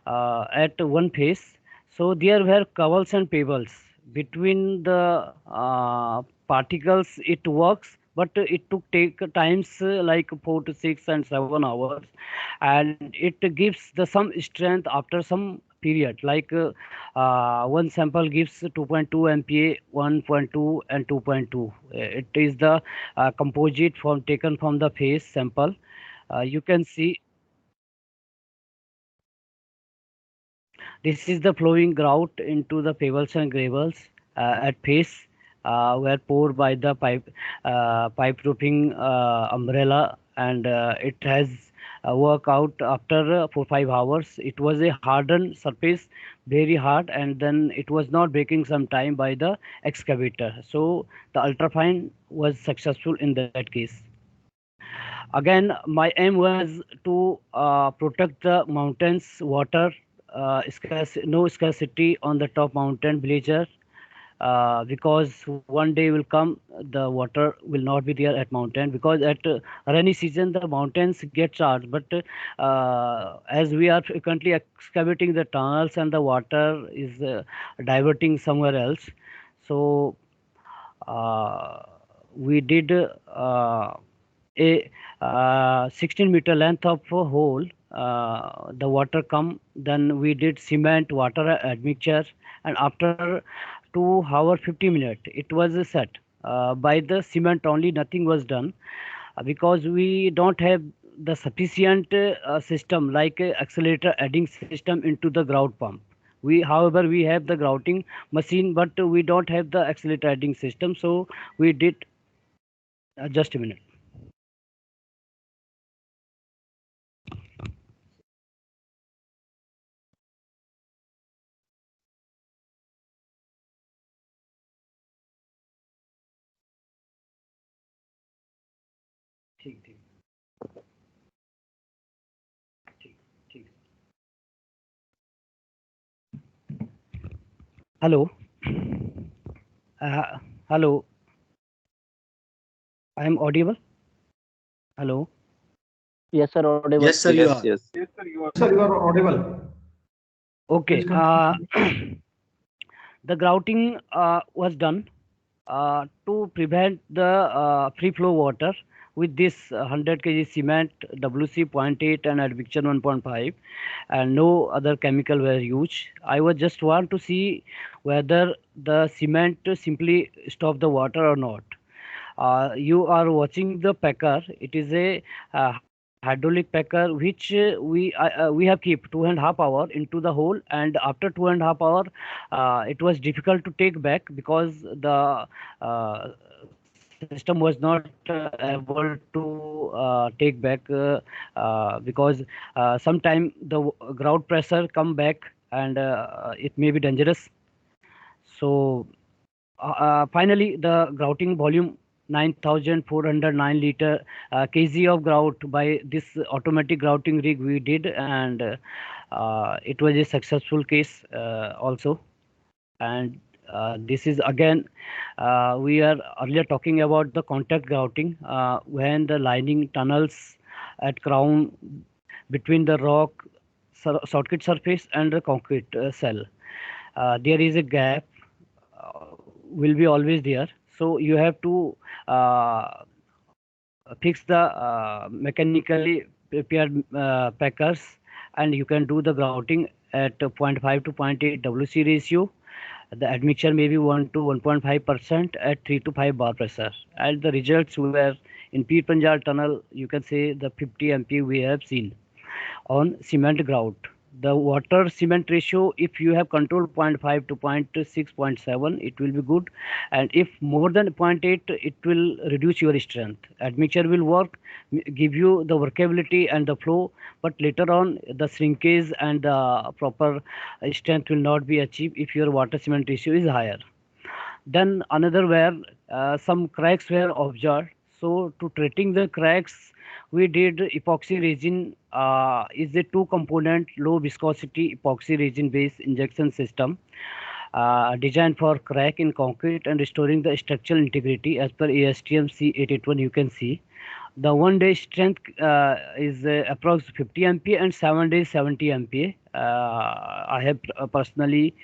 at one phase. So there were covels and pebbles between the particles. It works, but it took take times like 4 to 6 and 7 hours, and it gives the some strength after some period. Like one sample gives 2.2 MPa, 1.2 and 2.2. It is the composite from taken from the face sample. You can see this is the flowing grout into the pebbles and gravels at face were poured by the pipe roofing umbrella, and it has work out after 4 5 hours. It was a hardened surface, very hard, and then it was not breaking some time by the excavator. So the ultrafine was successful in that case. Again, my aim was to protect the mountains water, no scarcity on the top mountain villager, because one day will come the water will not be there at mountain, because at rainy season the mountains get charged, but as we are frequently excavating the tunnels and the water is diverting somewhere else. So we did a 16-meter length of a hole. The water come, then we did cement water admixture, and after 2 hour 50 minutes it was set by the cement only, nothing was done. because we don't have the sufficient system like accelerator adding system into the grout pump. However, we have the grouting machine, but we don't have the accelerator adding system. So we did. Just a minute. ठीक ठीक ठीक ठीक. Hello. Hello. I am audible. Hello. Yes, sir, audible. Yes, sir, you are. Yes, sir, you are. Sir, you are audible. Okay. Please continue. The grouting was done to prevent the free flow water with this 100 kg cement, WC 0.8 and admixture 1.5, and no other chemical were used. I was just want to see whether the cement simply stop the water or not. You are watching the packer. It is a hydraulic packer which we have kept 2.5 hours into the hole, and after 2.5 hours it was difficult to take back because the system was not able to take back because sometime the grout pressure come back, and it may be dangerous. So finally, the grouting volume 9,409 liter kg of grout by this automatic grouting rig we did, and it was a successful case also. And this is again, we are earlier talking about the contact grouting when the lining tunnels at crown between the rock circuit surface and the concrete cell. There is a gap will be always there. So you have to fix the mechanically prepared packers, and you can do the grouting at 0.5 to 0.8 WC ratio. The admixture may be 1 to 1.5% at 3 to 5 bar pressure. And the results were in Pir Panjal tunnel, you can say the 50 MP we have seen on cement grout. The water cement ratio, if you have controlled 0.5 to 0.6, 0.7, it will be good. And if more than 0.8, it will reduce your strength. Admixture will work, give you the workability and the flow, but later on the shrinkage and the proper strength will not be achieved if your water cement ratio is higher. Then another where some cracks were observed. So to treating the cracks, we did epoxy resin is a two component low viscosity epoxy resin based injection system designed for crack in concrete and restoring the structural integrity as per ASTM C881. You can see the 1 day strength is approx 50 MPa and 7 days 70 MPa. I have personally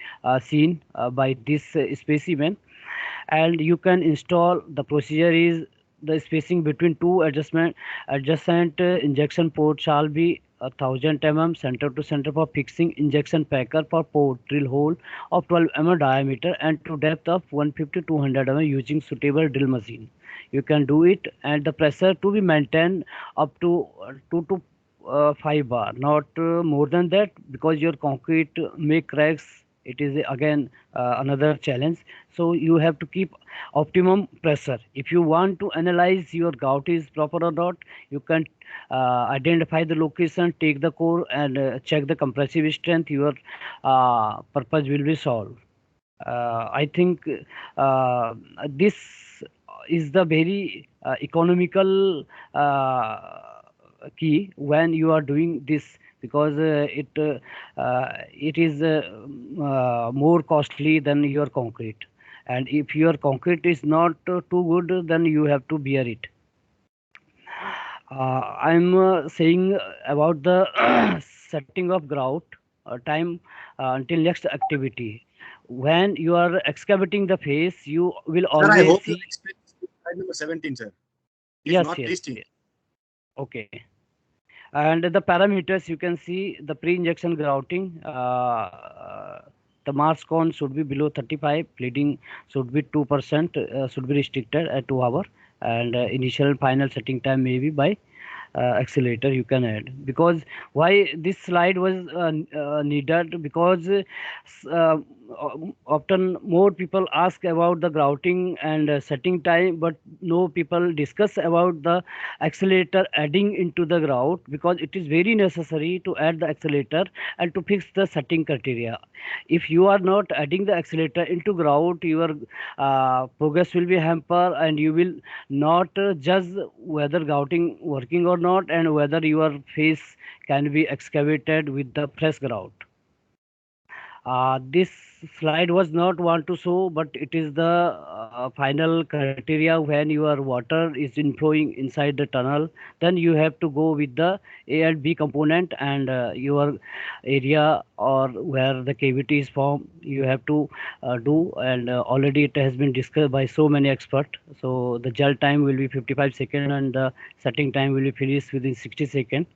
seen by this specimen, and you can install. The procedure is the spacing between two adjacent injection ports shall be 1000 mm center to center for fixing injection packer for port drill hole of 12 mm diameter and to depth of 150 200 mm using suitable drill machine. You can do it, and the pressure to be maintained up to 2 to 5 bar, not more than that, because your concrete may cracks. It is again another challenge. So you have to keep optimum pressure. If you want to analyze your grout is proper or not, you can identify the location, take the core, and check the compressive strength. Your purpose will be solved. I think this is the very economical key when you are doing this, because it is more costly than your concrete, and if your concrete is not too good, then you have to bear it. I'm saying about the setting of grout time until next activity. When you are excavating the face, you will Sir, I always hope you see. explain slide number 17, sir. If Yes, not, yes, please teach. yes. Okay. And the parameters, you can see the pre-injection grouting. The Mars cone should be below 35. Bleeding should be 2%. Should be restricted at 2 hours. and initial and final setting time maybe by accelerator you can add. Because why this slide was needed, because often more people ask about the grouting and setting time, but no people discuss about the accelerator adding into the grout, because it is very necessary to add the accelerator and to fix the setting criteria. If you are not adding the accelerator into grout, your progress will be hampered, and you will not judge whether grouting working or not, and whether your face can be excavated with the fresh grout. This slide was not want to show, but it is the final criteria. When your water is inflowing inside the tunnel, then you have to go with the A and B component, and your area or where the cavity is formed, you have to do, and already it has been discussed by so many experts. So the gel time will be 55 seconds, and the setting time will be finished within 60 seconds,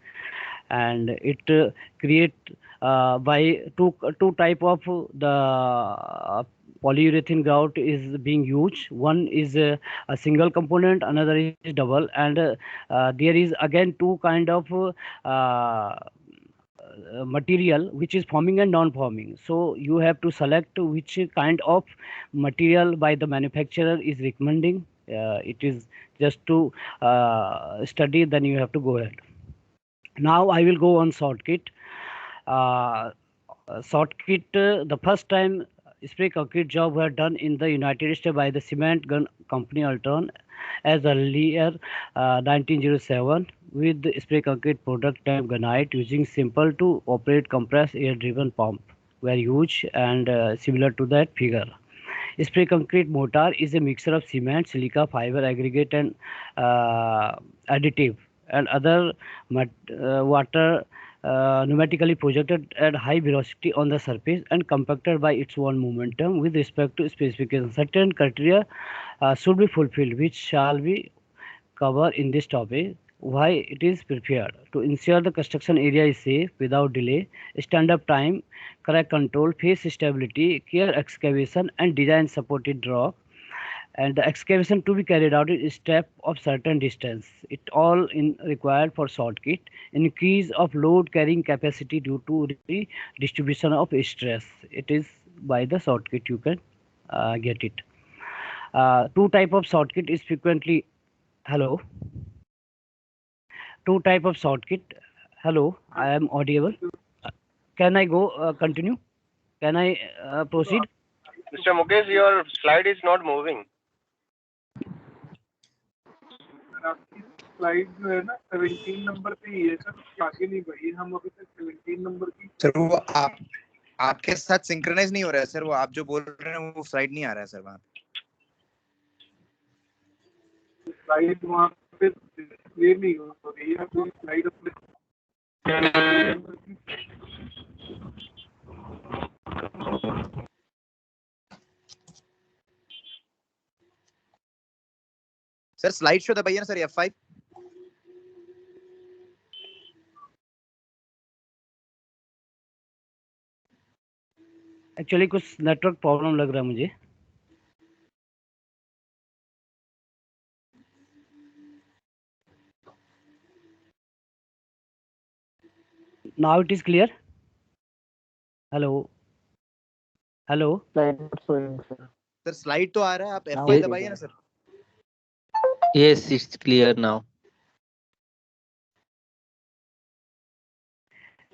and it create by two type of the polyurethane grout is being used. One is a single component, another is double, and there is again two kind of material which is forming and non-forming. So you have to select which kind of material by the manufacturer is recommending. It is just to study, then you have to go ahead. Now I will go on Shotcrete. Shotcrete, the first time spray concrete job were done in the United States by the cement gun company Alton as earlier 1907 with the spray concrete product type gunite using simple to operate compressed air driven pump were used, and similar to that figure. Spray concrete mortar is a mixture of cement, silica, fiber, aggregate, and additive and other water pneumatically projected at high velocity on the surface and compacted by its own momentum with respect to specification. Certain criteria should be fulfilled, which shall be covered in this topic. Why it is prepared to ensure the construction area is safe without delay, stand-up time, correct control, face stability, care excavation, and design supported rock, and the excavation to be carried out in step of certain distance. It all in required for Shotcrete. Increase of load carrying capacity due to the distribution of stress. It is by the Shotcrete you can get it. Two type of Shotcrete is frequently. Hello. Two type of Shotcrete. Hello, I am audible. Can I go continue? Can I proceed? Mr. Mukesh, your slide is not moving. Slide जो है ना 17 number पे ही है sir, आगे नहीं बढ़ी हम अभी तक 17 नंबर की। सर वो आपके साथ सिंक्रोनाइज नहीं हो रहा है सर, वो आप जो बोल रहे हैं वो स्लाइड नहीं आ रहा है सर वहाँ स्लाइड वहाँ पे ये नहीं हो रही है, कोई स्लाइड अपने सर स्लाइड शो दबाइए ना सर F5। एक्चुअली कुछ नेटवर्क प्रॉब्लम लग रहा है मुझे। Now it is clear. Hello. Hello. Slide not showing, sir. Sir slide तो आ रहा है, आप F5 दबाइए ना sir. Yes, it's clear now.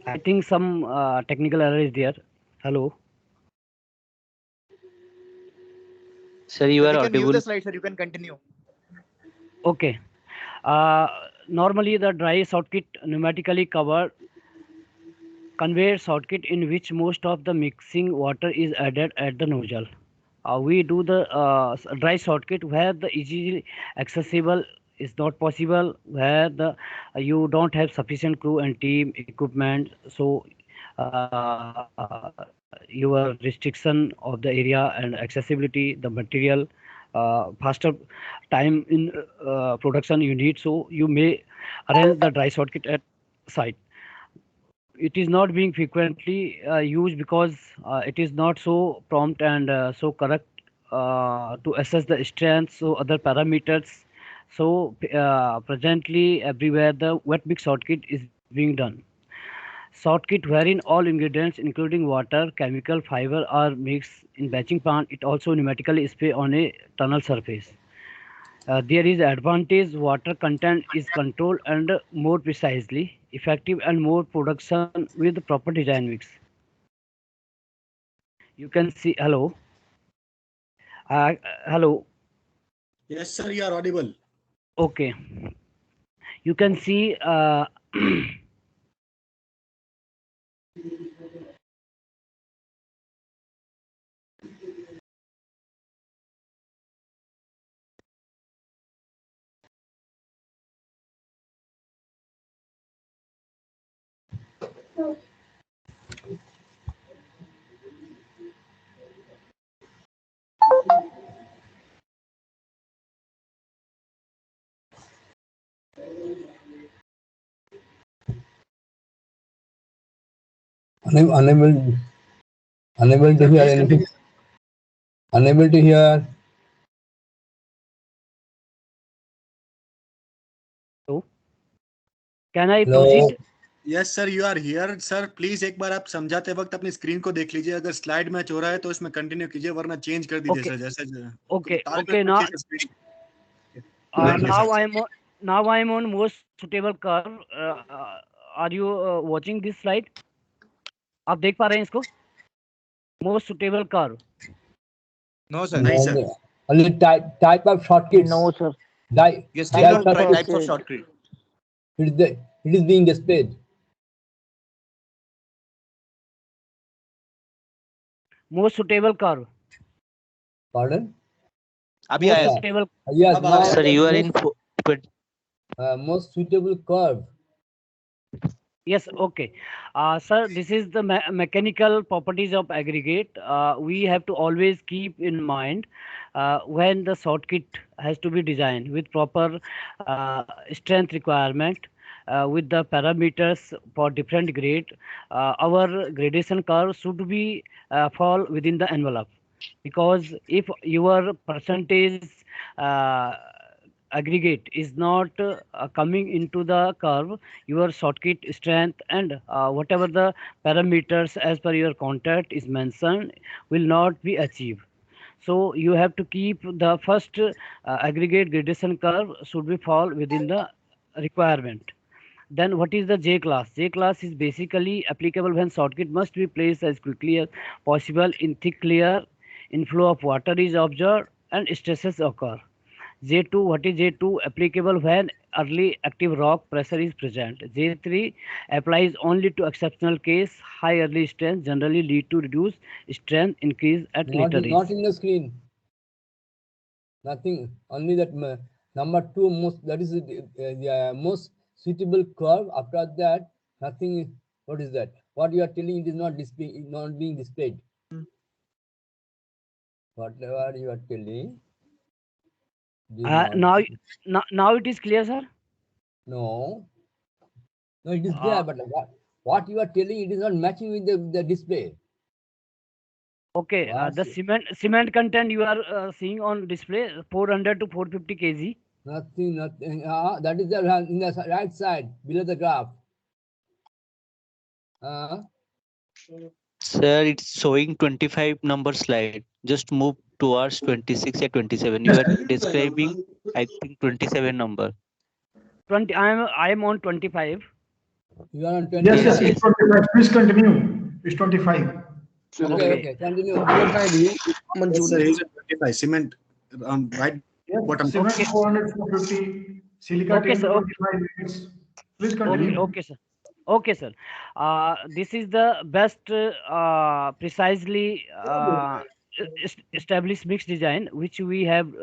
I think some technical error is there. Hello. Sir, you are you can mute audible. the slide, sir. You can continue. Okay. Normally the dry Shotcrete pneumatically covered conveyor Shotcrete in which most of the mixing water is added at the nozzle. We do the dry Shotcrete where the easily accessible is not possible, where the you don't have sufficient crew and team equipment, so your restriction of the area and accessibility, the material, faster time in production you need, so you may arrange the dry Shotcrete at site. It is not being frequently used because it is not so prompt and so correct to assess the strength, so other parameters So presently everywhere the wet mix shortcut is being done. Shortcut wherein all ingredients including water, chemical, fiber are mixed in batching plant. It also pneumatically spray on a tunnel surface. There is advantage water content is controlled and more precisely effective and more production with proper design mix. You can see hello. Hello. Yes, sir, you are audible. Okay. You can see Unable, unable to Sir, hear please anything. continue. Unable to hear. hello. Can I Hello. proceed? Yes sir you are here sir please एक बार आप समझाते वक्त अपनी screen को देख लीजिए अगर स्लाइड मैच हो रहा है तो इसमें कंटिन्यू कीजिए वरना चेंज कर दीजिए Okay. सर जैसे Okay. ताल पे Okay. Now रखिए स्क्रीन देखिए now sir I am on most suitable curve. Are you watching this slide? आप देख पा रहे हैं इसको? Most suitable curve. No, sir. नहीं No, sir only type of shortcuts. No, sir. You're still Type on of types of shortcut. shortcut. it is being displayed. Most suitable curve. Pardon? अभी Most आया Yeah. sir. suitable. Yes, अब आ now रहा है Sir, the you are in most suitable curve. Yes, okay. Sir, this is the mechanical properties of aggregate. We have to always keep in mind when the shortcut has to be designed with proper strength requirement, with the parameters for different grade. Our gradation curve should be fall within the envelope, because if your percentage uh, aggregate is not coming into the curve, your shortcut strength and whatever the parameters as per your contract is mentioned will not be achieved. So you have to keep the first aggregate gradation curve should be fall within the requirement. Then what is the J class? J class is basically applicable when shortcut must be placed as quickly as possible in thick layer, inflow of water is observed and stresses occur. J2, what is J2? Applicable when early active rock pressure is present. J3 applies only to exceptional case. High early strength generally lead to reduced strength increase at later age. Not in the screen. Nothing. Only that number 2 most. That is the most suitable curve. After that, nothing. What is that? What you are telling, it is not not being displayed. Whatever you are telling. Now it is clear, sir. No, it is there, but what you are telling, it is not matching with the display. Okay, the cement content you are seeing on display 400 to 450 kg. Nothing. That is the in the right side below the graph. Sir, it's showing 25 number slide. Just move towards 26 or 27. You are describing, I think, 27 number. 20. I am on 25. You are on 20. Yes, it's 25. Please continue. It's 25. Okay, continue. yes, sir, he's at 25 cement right Yes, bottom. cement 400, 450, silica Okay, 10 to sir. 25 minutes. Please continue. Okay, sir. Okay, sir. This is the best precisely established mix design which we have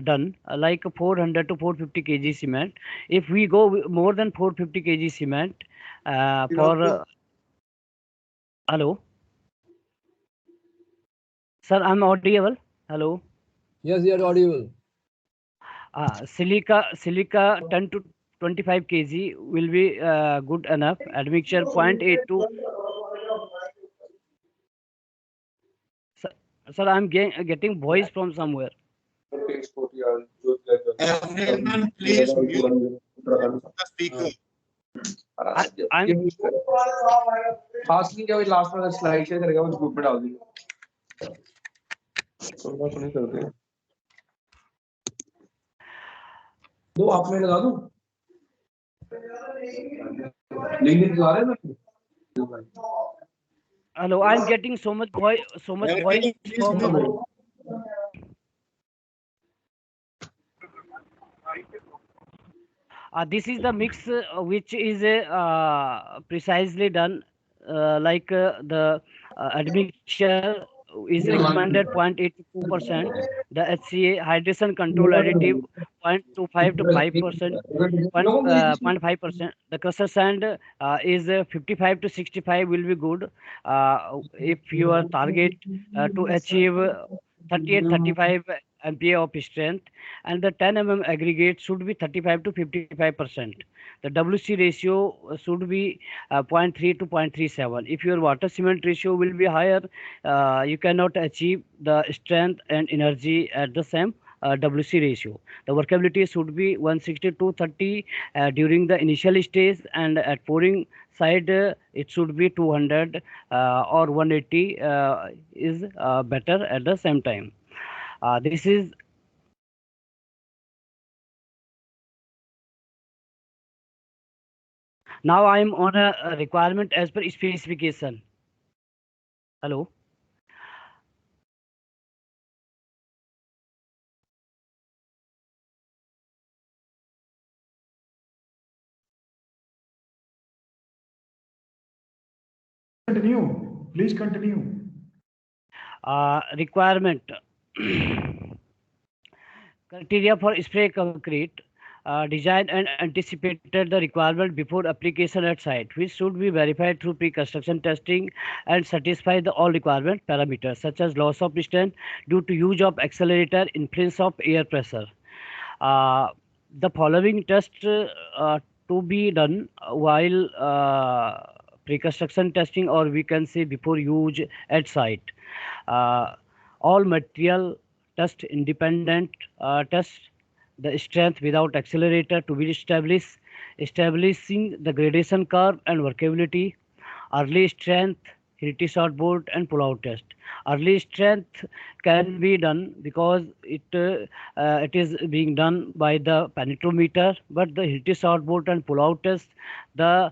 done like 400 to 450 kg cement. If we go more than 450 kg cement for hello, sir, I'm audible. Hello. Yes, you are audible. Silica 10 to 25 kg will be good enough. Admixture 0.8 to sir, I'm getting voice from somewhere. Mukesh, Kothiyal, Everyone, please mute the speaker. I'm fast नहीं क्या last में slide share करेगा वो group में डाल देंगे सुनना सुनी करते हैं दो आप में लगा दूं लिंक लगा रहे हैं hello. I'm getting so much voice from. This is the mix which is precisely done like the admixture is recommended 0.8 to 2%. The HCA hydration control additive 0.25 to 5%, 0.5%. The crusher sand is 55 to 65 will be good if your target to achieve 38-35 MPa of strength, and the 10 aggregate should be 35 to 55%. The WC ratio should be 0.3 to 0.37. If your water cement ratio will be higher, you cannot achieve the strength and energy at the same WC ratio. The workability should be 160 to 30 during the initial stage, and at pouring side it should be 200 or 180 is better at the same time. This is now I am on a requirement as per specification. Hello. Continue. Please continue. Requirement criteria for spray concrete. Designed and anticipated the requirement before application at site, which should be verified through pre-construction testing and satisfy the all requirement parameters such as loss of strength due to use of accelerator, influence of air pressure. The following test to be done while pre-construction testing, or we can say before use at site. All material test independent test the strength without accelerator to be established, establishing the gradation curve and workability, early strength, hilty shortboard and pull-out test. Early strength can be done because it is being done by the penetrometer, but the hilty shortboard and pull-out test, the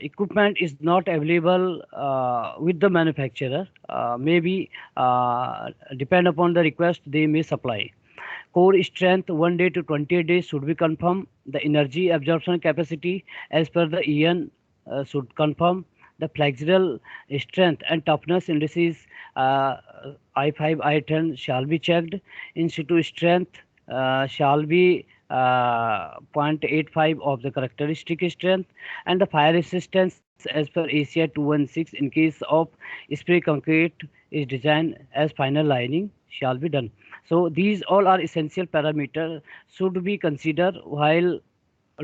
equipment is not available with the manufacturer. Maybe depend upon the request they may supply. Core strength 1 day to 28 days should be confirmed. The energy absorption capacity as per the EN should confirm. The flexural strength and toughness indices I5, I10 shall be checked. In situ strength shall be 0.85 of the characteristic strength, and the fire resistance as per ACI 216 in case of spray concrete is designed as final lining shall be done. So these all are essential parameters should be considered while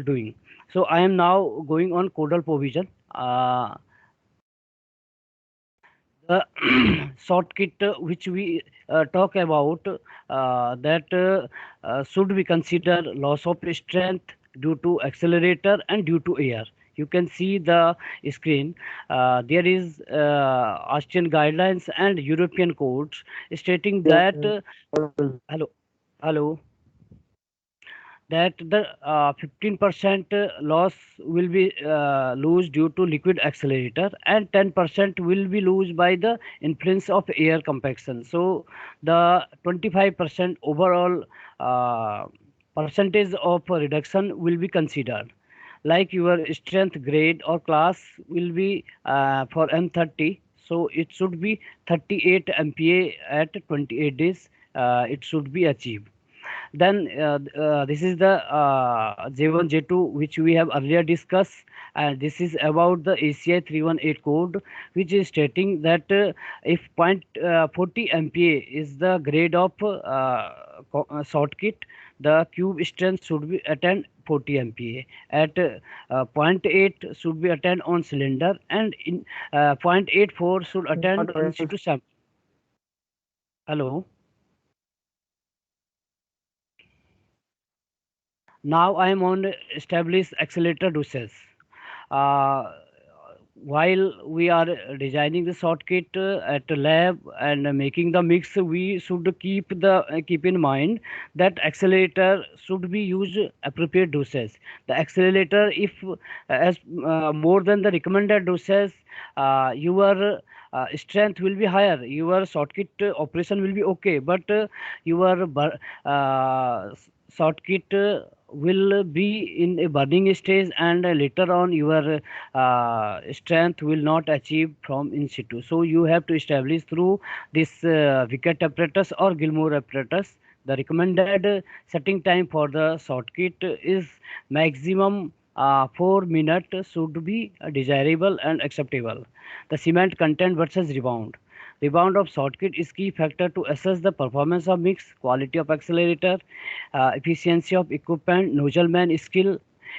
doing. So I am now going on codal provision. The short kit which we talk about that should be considered loss of strength due to accelerator and due to air. You can see the screen. There is Austrian guidelines and European codes stating that hello that the 15% loss will be loose due to liquid accelerator, and 10% will be loose by the influence of air compaction. So the 25% overall percentage of reduction will be considered. Like your strength grade or class will be for M30, so it should be 38 MPa at 28 days. It should be achieved. Then this is the J1, J2 which we have earlier discussed, and this is about the ACI 318 code, which is stating that if 0.40 MPa is the grade of short kit, the cube strength should be attained 40 MPa. At 0.8 should be attained on cylinder, and in 0.84 should attend in situ sample. Hello. Now I am on established accelerator doses. Uh, while we are designing the short kit at the lab and making the mix, we should keep in mind that accelerator should be used appropriate doses. The accelerator, if as more than the recommended doses, your strength will be higher, your short kit operation will be okay, but your short kit will be in a burning stage, and later on your strength will not achieve from in situ. So you have to establish through this wicket apparatus or Gilmore apparatus. The recommended setting time for the short kit is maximum 4 minutes should be desirable and acceptable. The cement content versus rebound. Rebound of short kit is key factor to assess the performance of mix, quality of accelerator, efficiency of equipment, nozzle man skill.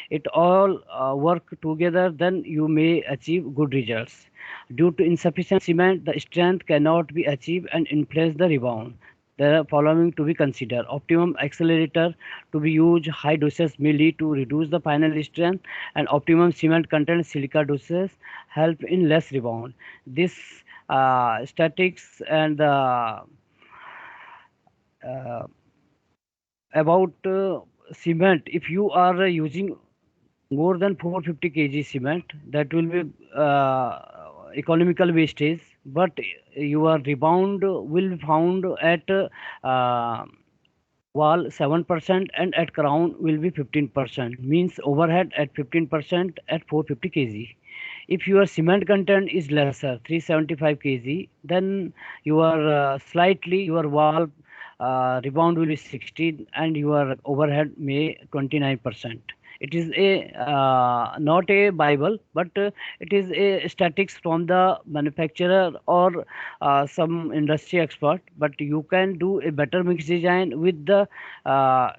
It all work together, then you may achieve good results. Due to insufficient cement, the strength cannot be achieved and influence the rebound. The following to be considered: optimum accelerator to be used, high doses may lead to reduce the final strength, and optimum cement content silica doses help in less rebound. This statics and uh, about cement, if you are using more than 450 kg cement, that will be economical wastage, but your rebound will be found at wall 7% and at crown will be 15%, means overhead at 15% at 450 kg. If your cement content is lesser, 375 kg, then your slightly your wall rebound will be 16 and your overhead may 29%. It is a not a bible, but it is a statics from the manufacturer or some industry expert, but you can do a better mix design with the uh,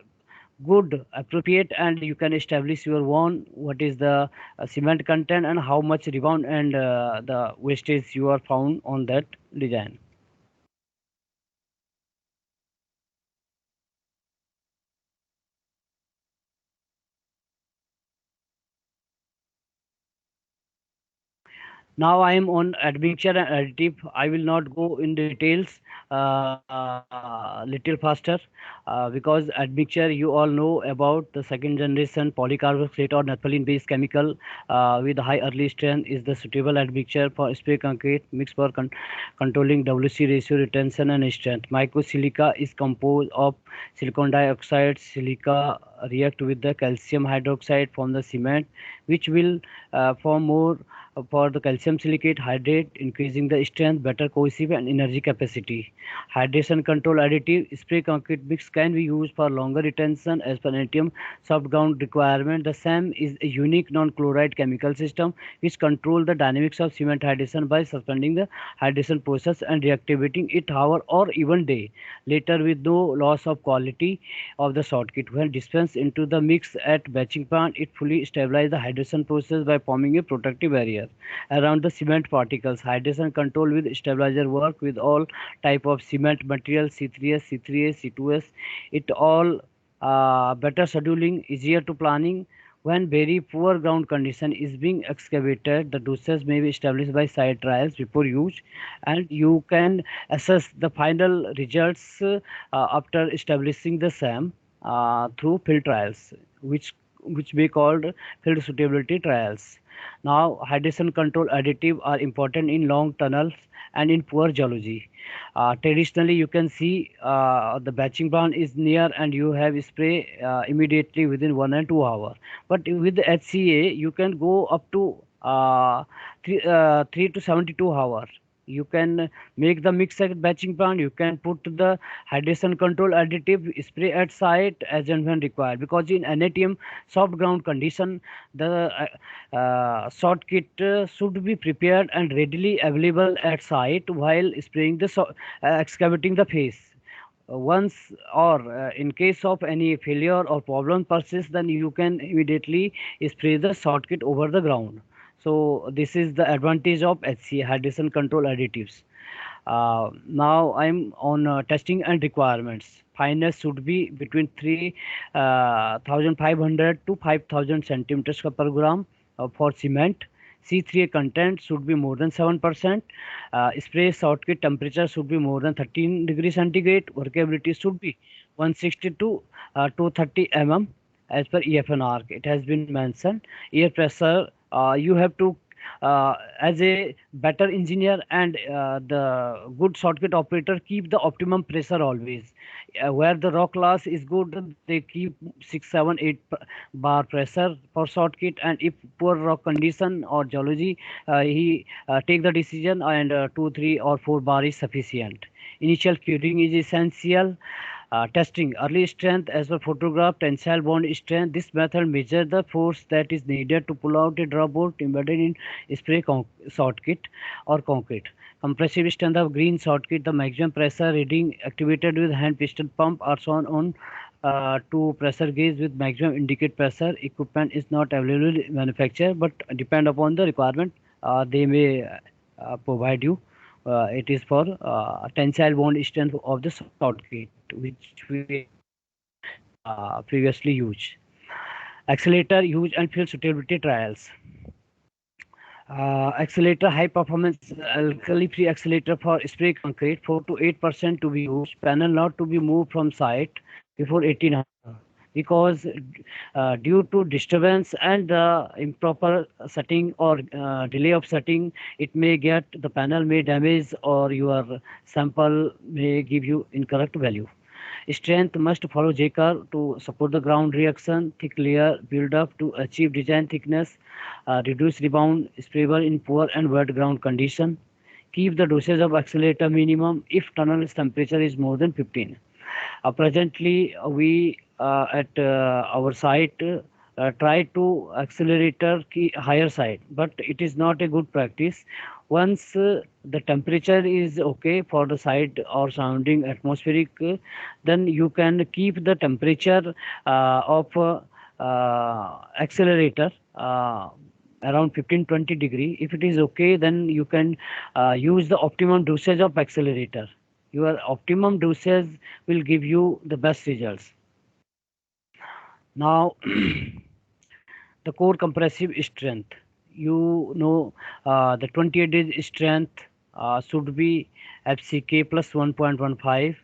good appropriate, and you can establish your own what is the cement content and how much rebound and the wastage you are found on that design. Now I am on admixture and additive. I will not go in details little faster because admixture you all know about the second generation polycarboxylate or naphthalene based chemical with high early strength is the suitable admixture for spray concrete mix for controlling WC ratio, retention and strength. Microsilica is composed of silicon dioxide. Silica react with the calcium hydroxide from the cement, which will form more for the calcium silicate hydrate, increasing the strength, better cohesive and energy capacity. Hydration control additive spray concrete mix can be used for longer retention as per NTM soft ground requirement. The SAM is a unique non-chloride chemical system which control the dynamics of cement hydration by suspending the hydration process and reactivating it hour or even day later with no loss of quality of the short kit. When dispensed into the mix at batching plant, it fully stabilizes the hydration process by forming a protective barrier around the cement particles. Hydration control with stabilizer work with all type of cement material, C3S, C3A, C2S. It all better scheduling, easier to planning. When very poor ground condition is being excavated, the doses may be established by site trials before use, and you can assess the final results after establishing the SAM through field trials, which we called field suitability trials. Now, hydration control additive are important in long tunnels and in poor geology. Traditionally, you can see the batching plant is near and you have spray immediately within 1 and 2 hours. But with the HCA, you can go up to 3 to 72 hours. You can make the mix at batching plant. You can put the hydration control additive spray at site as and when required, because in NATM soft ground condition the short kit should be prepared and readily available at site while spraying the excavating the face. Once or in case of any failure or problem persists, then you can immediately spray the short kit over the ground. So this is the advantage of HCA, hydration control additives. Now I'm on testing and requirements. Fineness should be between 3,500 to 5,000 centimeters per gram for cement. C3A content should be more than 7%. Spray short kit temperature should be more than 13 degrees centigrade. Workability should be 160 to 230 mm as per EFNR. It has been mentioned. Air pressure, you have to as a better engineer and the good shortcut operator, keep the optimum pressure always. Where the rock loss is good, they keep 6 7 8 bar pressure for shortcut, and if poor rock condition or geology, he take the decision, and 2 3 or 4 bar is sufficient. Initial curing is essential. Testing early strength as per photograph, tensile bond strength. This method measures the force that is needed to pull out a drop bolt embedded in spray short kit or concrete. Compressive strength of green short kit. The maximum pressure reading activated with hand piston pump are shown on two pressure gauge with maximum indicate pressure. Equipment is not available in manufacturer, but depend upon the requirement. They may provide you. It is for tensile bond strength of the short kit, which we previously used. Accelerator use and field suitability trials. Accelerator, high performance alkali free accelerator for spray concrete, 4 to 8% to be used. Panel not to be moved from site before 18 hours, because due to disturbance and improper setting or delay of setting, it may get, the panel may damage, or your sample may give you incorrect value. Strength must follow J-curve to support the ground reaction. Thick layer build up to achieve design thickness. Reduce rebound, sprayable in poor and wet ground condition. Keep the dosage of accelerator minimum if tunnel's temperature is more than 15. Presently, we at our site try to accelerator higher side, but it is not a good practice. Once the temperature is okay for the site or surrounding atmospheric, then you can keep the temperature of accelerator around 15-20 degree. If it is okay, then you can use the optimum dosage of accelerator. Your optimum dosage will give you the best results. Now, the core compressive strength. You know, the 28 days strength should be FCK plus 1.15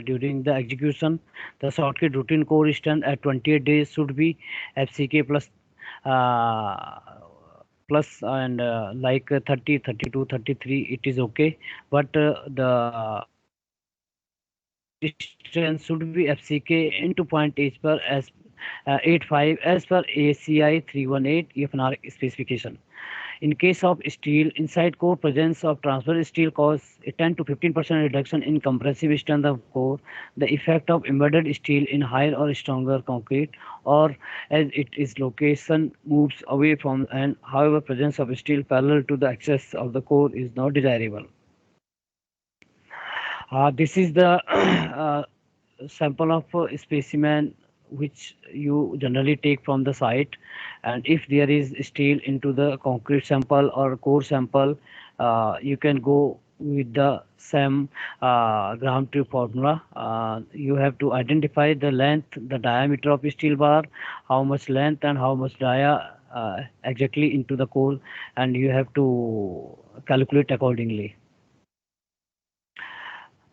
during the execution. The shortcut routine core strength at 28 days should be FCK plus and like 30, 32, 33, it is okay. But the strength should be FCK into 0.8 per as 85 as per ACI 318 EFNR specification. In case of steel, inside core presence of transfer steel cause a 10 to 15% reduction in compressive strength of core. The effect of embedded steel in higher or stronger concrete, or as it is location moves away from, and however presence of steel parallel to the axis of the core is not desirable. This is the sample of specimen which you generally take from the site, and if there is steel into the concrete sample or core sample, you can go with the same ground truth formula. You have to identify the length, the diameter of steel bar, how much length and how much dia exactly into the core, and you have to calculate accordingly.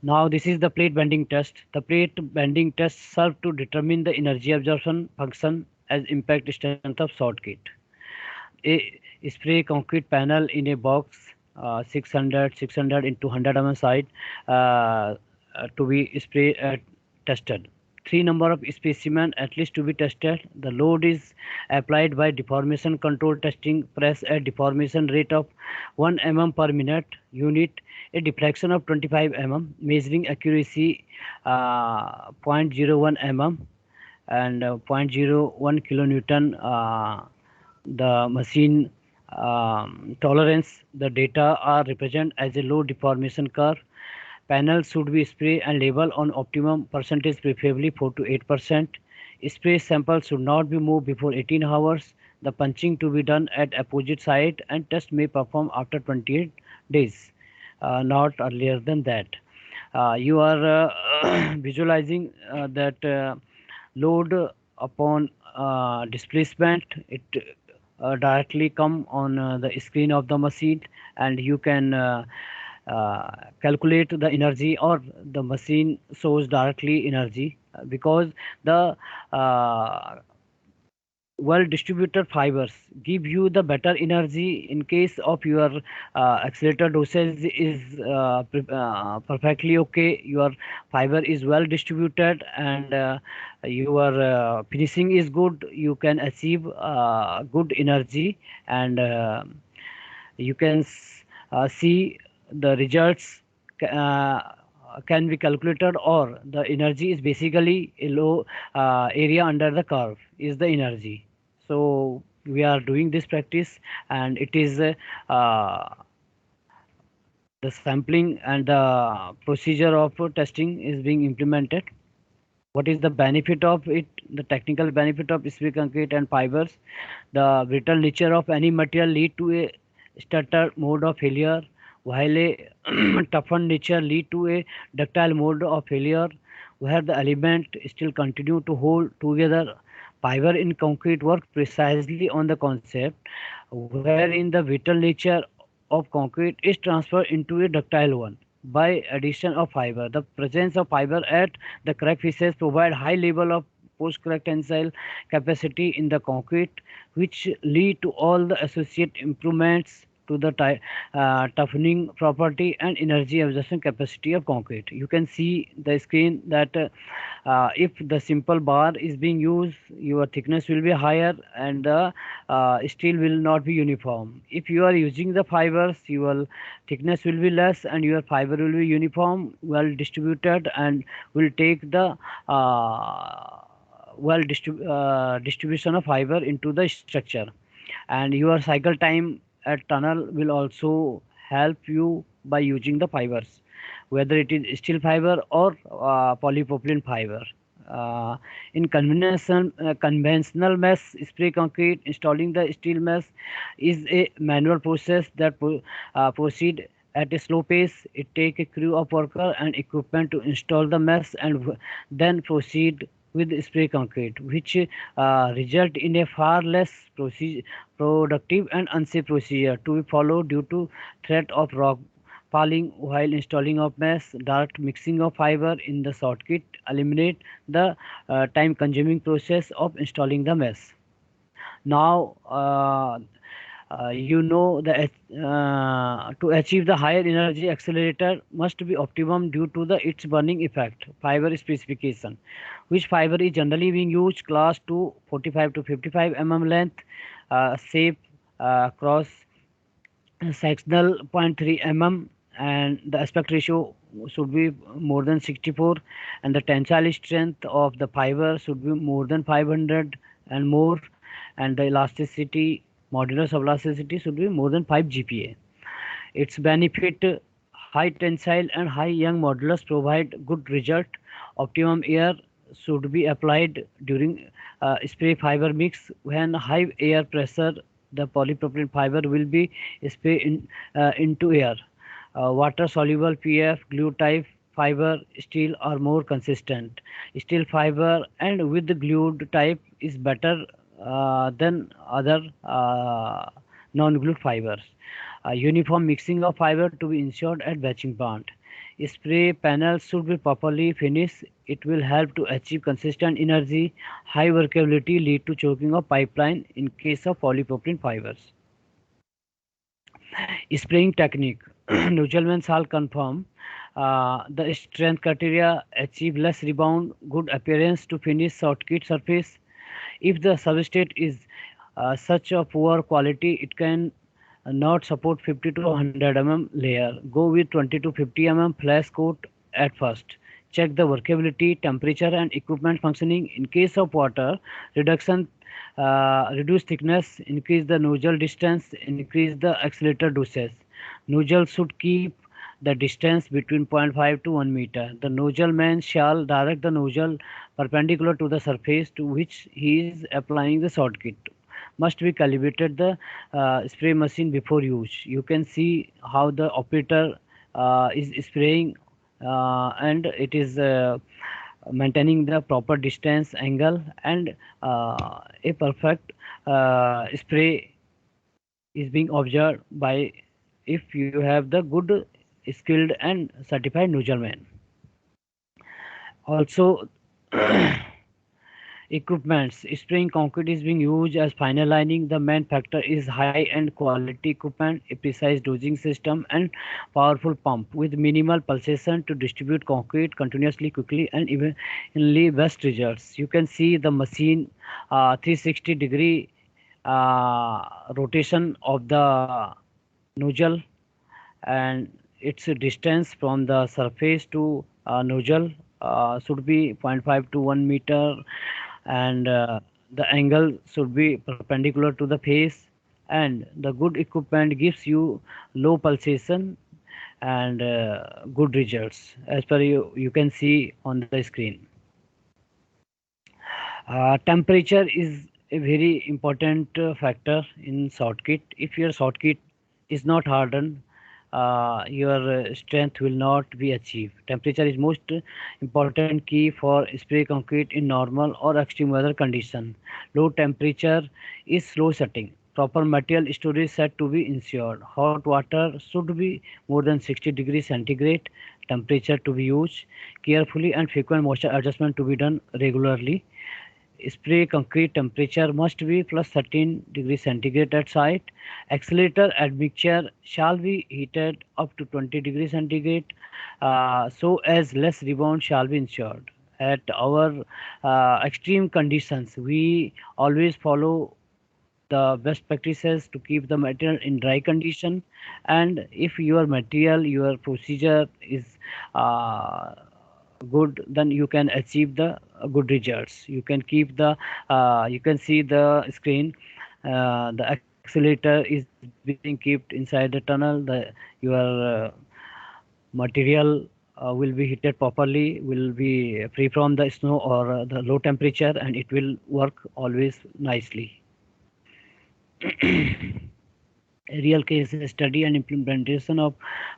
Now this is the plate bending test. The plate bending test serves to determine the energy absorption function as impact strength of short kit. A spray concrete panel in a box 600 into 100 mm side to be spray tested. 3 number of specimen at least to be tested. The load is applied by deformation control testing. Press at deformation rate of 1 mm per minute unit. A deflection of 25 mm. Measuring accuracy 0.01 mm and 0.01 kilonewton. The machine tolerance. The data are represented as a low deformation curve. Panel should be spray and label on optimum percentage, preferably 4 to 8%. Spray sample should not be moved before 18 hours. the punching to be done at opposite side, and test may perform after 28 days, not earlier than that. You are visualizing that load upon displacement. It directly come on the screen of the machine, and you can calculate the energy, or the machine shows directly energy, because the well distributed fibers give you the better energy. In case of your accelerator dosage is perfectly okay, your fiber is well distributed, and your finishing is good, you can achieve good energy, and you can see the results can be calculated, or the energy is basically a low area under the curve is the energy. So we are doing this practice, and it is the sampling and the procedure of testing is being implemented. What is the benefit of it? The technical benefit of spray concrete and fibers. The brittle nature of any material lead to a stutter mode of failure, while a toughened nature lead to a ductile mode of failure, where the element still continue to hold together. Fiber in concrete work precisely on the concept wherein the brittle nature of concrete is transferred into a ductile one by addition of fiber. The presence of fiber at the crack faces provide high level of post-crack tensile capacity in the concrete, which lead to all the associated improvements to the toughening property and energy absorption capacity of concrete. You can see the screen that if the simple bar is being used, your thickness will be higher, and the steel will not be uniform. If you are using the fibers, your thickness will be less, and your fiber will be uniform, well distributed, and will take the distribution of fiber into the structure. And your cycle time at tunnel will also help you by using the fibers, whether it is steel fiber or polypropylene fiber. In conventional mesh spray concrete, installing the steel mesh is a manual process that proceed at a slow pace. It takes a crew of worker and equipment to install the mesh, and then proceed with spray concrete, which result in a far less productive and unsafe procedure to be followed due to threat of rock falling while installing of mesh. Direct mixing of fiber in the short kit eliminate the time consuming process of installing the mesh. Now you know that to achieve the higher energy, accelerator must be optimum due to its burning effect. Fiber specification: which fiber is generally being used? Class 2 45 to 55 mm length, shape cross sectional 0.3 mm, and the aspect ratio should be more than 64, and the tensile strength of the fiber should be more than 500 and more, and the elasticity, modulus of elasticity, should be more than 5 GPa. Its benefit: high tensile and high young modulus provide good result. Optimum air should be applied during spray fiber mix. When high air pressure, the polypropylene fiber will be sprayed into air. Water soluble PF glue type fiber steel are more consistent. Steel fiber and with the glued type is better than other non-glued fibers. Uniform mixing of fiber to be ensured at batching plant. Spray panels should be properly finished. It will help to achieve consistent energy. High workability lead to choking of pipeline in case of polypropylene fibers. Spraying technique: Nozzleman shall confirm the strength criteria, achieve less rebound, good appearance to finish short kit surface. If the substrate is such a poor quality, it can not support 50 to 100 mm layer. Go with 20 to 50 mm flash coat at first. Check the workability, temperature, and equipment functioning. In case of water reduction, reduce thickness, increase the nozzle distance, increase the accelerator dosage. Nozzle should keep the distance between 0.5 to 1 meter. The nozzle man shall direct the nozzle perpendicular to the surface to which he is applying the short kit. must be calibrated the spray machine before use. You can see how the operator is spraying and it is maintaining the proper distance, angle, and a perfect spray is being observed by if you have the good skilled and certified nozzleman. Also, equipments. Spraying concrete is being used as final lining. The main factor is high-end quality equipment, a precise dosing system, and powerful pump with minimal pulsation to distribute concrete continuously, quickly, and evenly best results. You can see the machine 360-degree rotation of the nozzle, and its distance from the surface to nozzle should be zero 0.5 to 1 meter, and the angle should be perpendicular to the face, and the good equipment gives you low pulsation and good results as per you can see on the screen. Temperature is a very important factor in short kit. If your short kit is not hardened, your strength will not be achieved. Temperature is most important key for spray concrete in normal or extreme weather condition. Low temperature is slow setting. Proper material storage set to be ensured. Hot water should be more than 60 degrees centigrade temperature to be used carefully, and frequent moisture adjustment to be done regularly. Spray concrete temperature must be plus 13 degrees centigrade at site. Accelerator admixture shall be heated up to 20 degrees centigrade so as less rebound shall be ensured. At our extreme conditions, we always follow the best practices to keep the material in dry condition, and if your material, your procedure is uh, good, then you can achieve the good results. You can keep the you can see the screen, the accelerator is being kept inside the tunnel. Your material will be heated properly, will be free from the snow or the low temperature, and it will work always nicely. Real case study and implementation of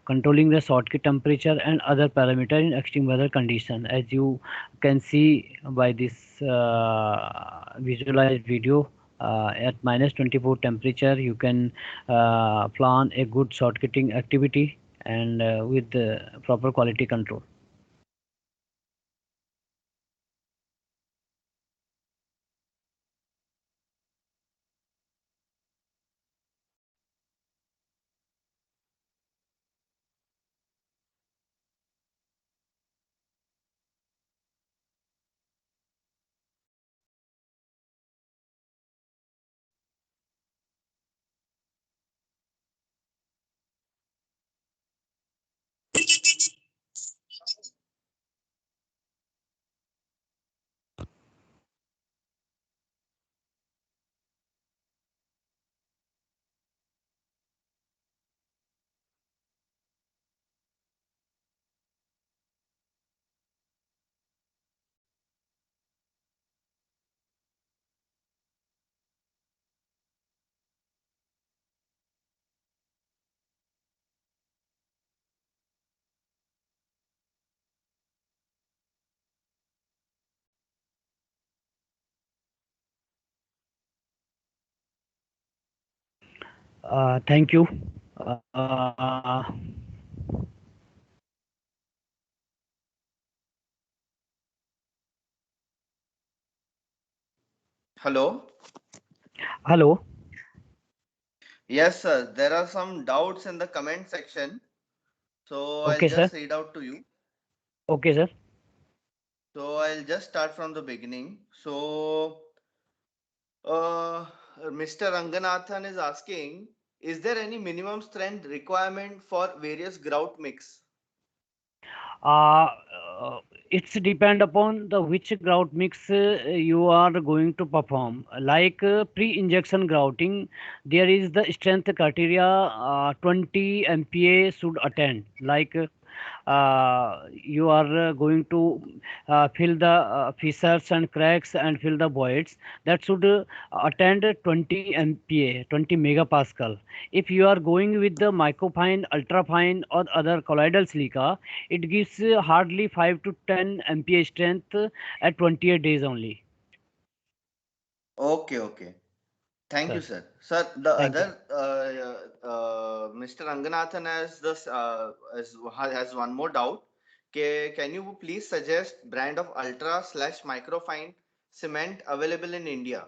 controlling the shortcut temperature and other parameter in extreme weather condition. As you can see by this visualized video, at minus 24 temperature you can plan a good shortcutting activity and with proper quality control. Thank you. Hello. Hello. Yes, sir. There are some doubts in the comment section. So I'll Okay, sir. just read out to you. Okay, sir. So I'll just start from the beginning. So Mr. Ranganathan is asking, is there any minimum strength requirement for various grout mix? uh, it's depend upon the which grout mix you are going to perform. Like pre-injection grouting, there is the strength criteria 20 MPa should attend. Like you are going to fill the fissures and cracks and fill the voids, that should attend 20 MPa, 20 megapascal. If you are going with the microfine, ultrafine or other colloidal silica, it gives hardly 5 to 10 MPa strength at 28 days only. Okay, okay. Thank you, Sir, sir. Sir, the thank you. other Mr. Ranganathan has one more doubt. Can you please suggest brand of ultra slash microfine cement available in India?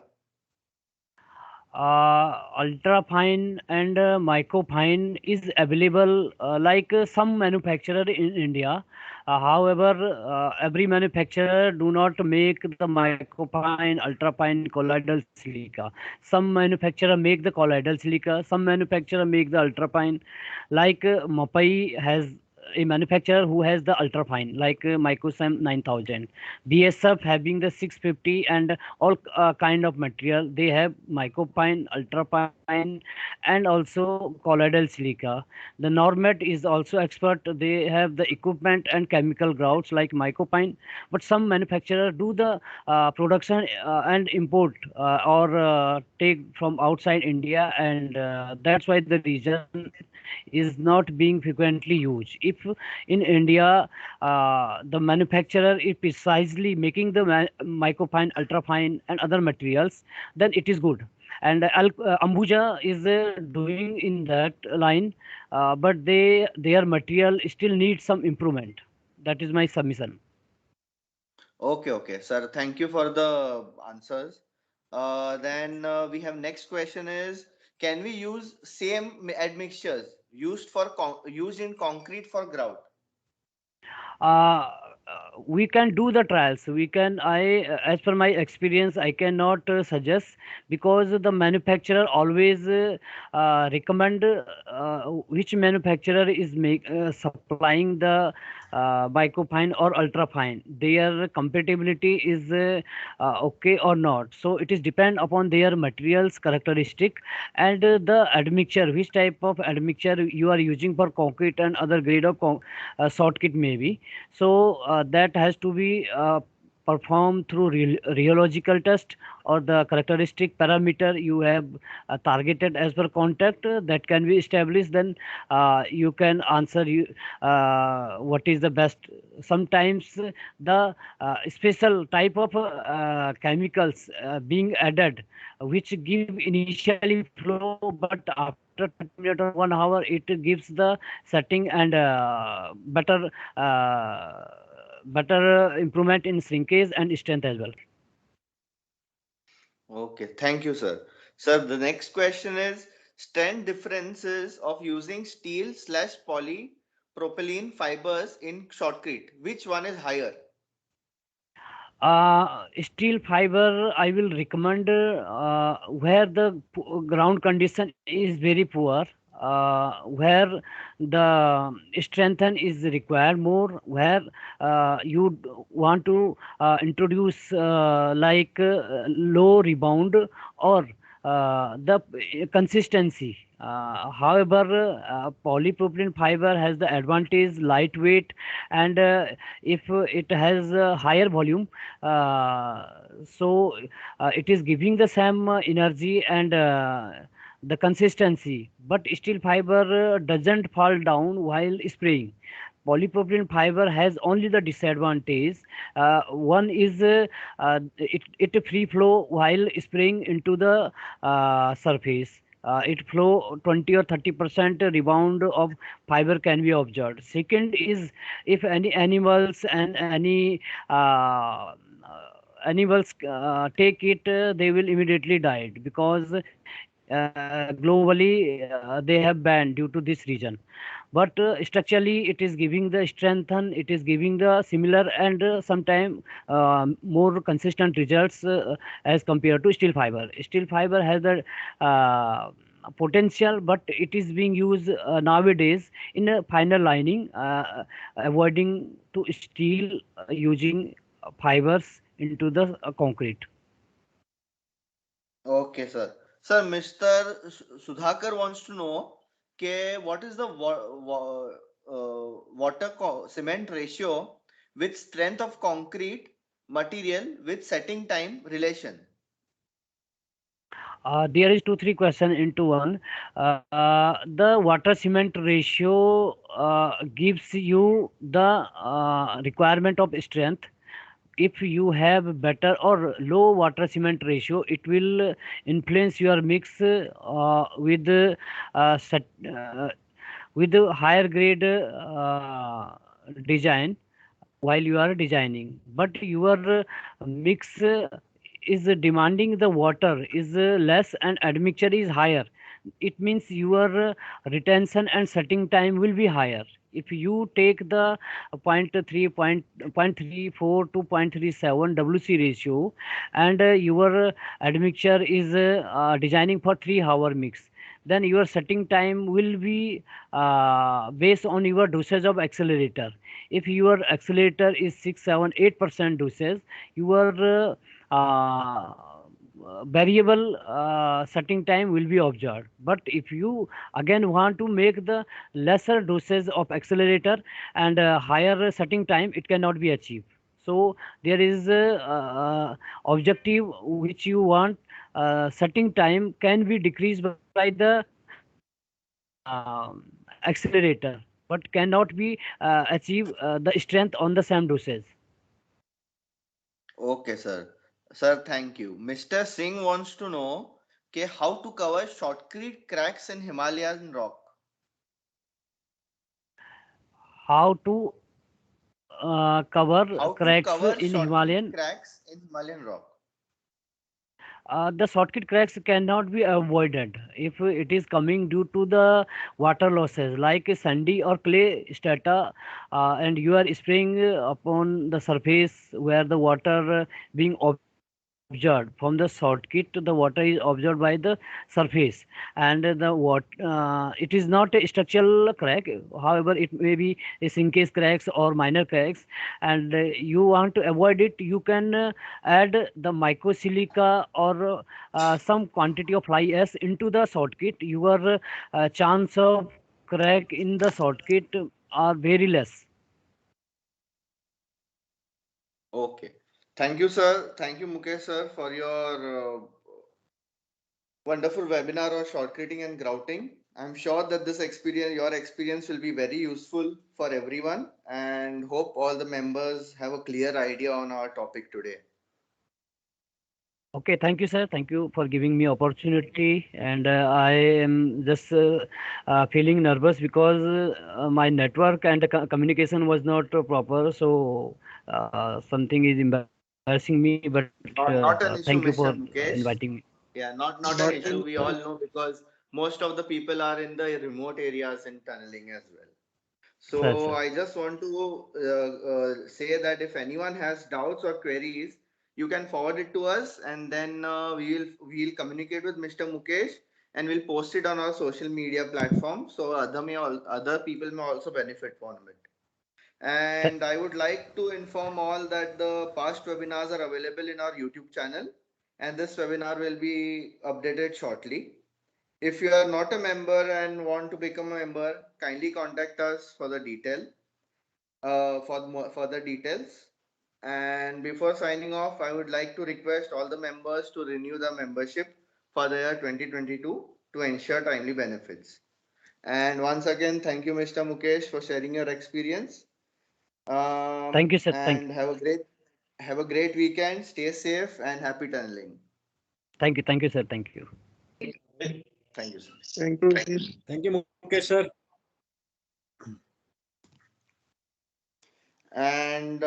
Ultra fine and microfine is available like some manufacturer in India. However, every manufacturer do not make the microfine, ultra fine, colloidal silica. Some manufacturer make the colloidal silica. Some manufacturer make the ultra fine. Like Mapai has a manufacturer who has the ultra fine, like Microsem 9000. BSF having the 650 and all kind of material. They have micropine, ultrapine, and also colloidal silica. The Normet is also expert. They have the equipment and chemical grouts like micropine, but some manufacturer do the production and import or take from outside India, and that's why the reason is not being frequently used. If in India the manufacturer is precisely making the microfine, ultrafine, and other materials, then it is good. And Ambuja is doing in that line, but their material still needs some improvement. That is my submission. Okay, okay, sir. Thank you for the answers. Then we have next question is, can we use same admixtures used in concrete for grout? uh, we can do the trials. We can, as per my experience, I cannot suggest, because the manufacturer always recommend which manufacturer is supplying the microfine or ultrafine, their compatibility is okay or not. So it is depend upon their materials characteristic and the admixture, which type of admixture you are using for concrete and other grade of short kit maybe. So that has to be performed through rheological test, or the characteristic parameter you have targeted as per contact that can be established. Then you can answer what is the best. Sometimes the special type of chemicals being added, which give initially flow, but after 30 minutes or 1 hour it gives the setting and better improvement in shrinkage and strength as well. Okay, thank you, sir. Sir, the next question is strength differences of using steel slash polypropylene fibers in shotcrete. Which one is higher? Steel fiber I will recommend where the ground condition is very poor, where the strengthen is required more, where you want to introduce low rebound or the consistency. However, polypropylene fiber has the advantage lightweight, and if it has a higher volume, so it is giving the same energy and the consistency, but steel fiber doesn't fall down while spraying. Polypropylene fiber has only the disadvantage. One is it free flow while spraying into the surface. It flow 20 or 30% rebound of fiber can be observed. Second is, if any animals and any animals take it, they will immediately die, because globally they have banned due to this reason. But structurally it is giving the strength, and it is giving the similar and sometime more consistent results as compared to steel fiber. Steel fiber has the potential, but it is being used nowadays in a final lining, avoiding to steel using fibers into the concrete. Okay, sir. Sir, Mr. Sudhakar wants to know what is the cement ratio with strength of concrete material with setting time relation? There is 2 3 question into one. The water cement ratio gives you the requirement of strength. If you have better or low water cement ratio, it will influence your mix set, with a higher grade design while you are designing, but your mix is demanding the water is less and admixture is higher. It means your retention and setting time will be higher. If you take the point 3 point 0.34 to 0.37 WC ratio, and your admixture is designing for 3 hour mix, then your setting time will be based on your dosage of accelerator. If your accelerator is 6 7 8% dosage, your variable setting time will be observed. But if you again want to make the lesser dosage of accelerator and higher setting time, it cannot be achieved. So there is objective which you want. Setting time can be decreased by the accelerator, but cannot be achieve the strength on the same dosage. Okay, sir. Sir, thank you. Mr. Singh wants to know how to cover shotcrete cracks in Himalayan rock. How to cover How to cracks cover in shotcrete Himalayan. cracks in Himalayan rock? The shortcut cracks cannot be avoided if it is coming due to the water losses like sandy or clay strata, and you are spraying upon the surface where the water being observed from the shortcut. The water is observed by the surface, and it is not a structural crack. However, it may be a sinkage cracks or minor cracks, and you want to avoid it. You can add the microsilica or some quantity of fly ash into the shortcut. Your chance of crack in the shortcut are very less. Okay. Thank you, sir. Thank you, Mukesh, sir, for your wonderful webinar on shotcreating and grouting. I'm sure that your experience will be very useful for everyone, and hope all the members have a clear idea on our topic today. Okay, thank you, sir. Thank you for giving me opportunity. And I am just feeling nervous because my network and the communication was not proper. So something is embarrassing me. But Not thank an you issue, for Mr. inviting Mukesh. me. Yeah, not an issue. We all know because most of the people are in the remote areas in tunneling as well. Sir, So sir. I just want to say that if anyone has doubts or queries, you can forward it to us, and then we'll communicate with Mr. Mukesh, and we'll post it on our social media platform, so other people may also benefit from it. And I would like to inform all that the past webinars are available in our YouTube channel, and this webinar will be updated shortly. If you are not a member and want to become a member, kindly contact us for the further details. And before signing off, I would like to request all the members to renew the membership for the year 2022 to ensure timely benefits. And once again, thank you, Mr. Mukesh, for sharing your experience. Thank you, sir. And have a great weekend. Stay safe and happy tunneling. Thank you. Thank you, sir. Thank you. Thank you, sir. Thank you. Thank you, Mukesh, sir. And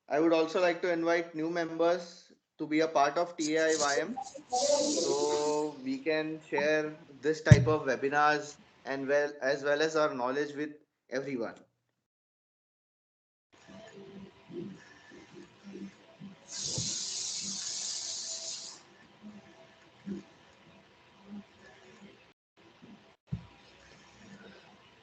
I would also like to invite new members to be a part of TAIYM, so we can share this type of webinars and as well as our knowledge with everyone.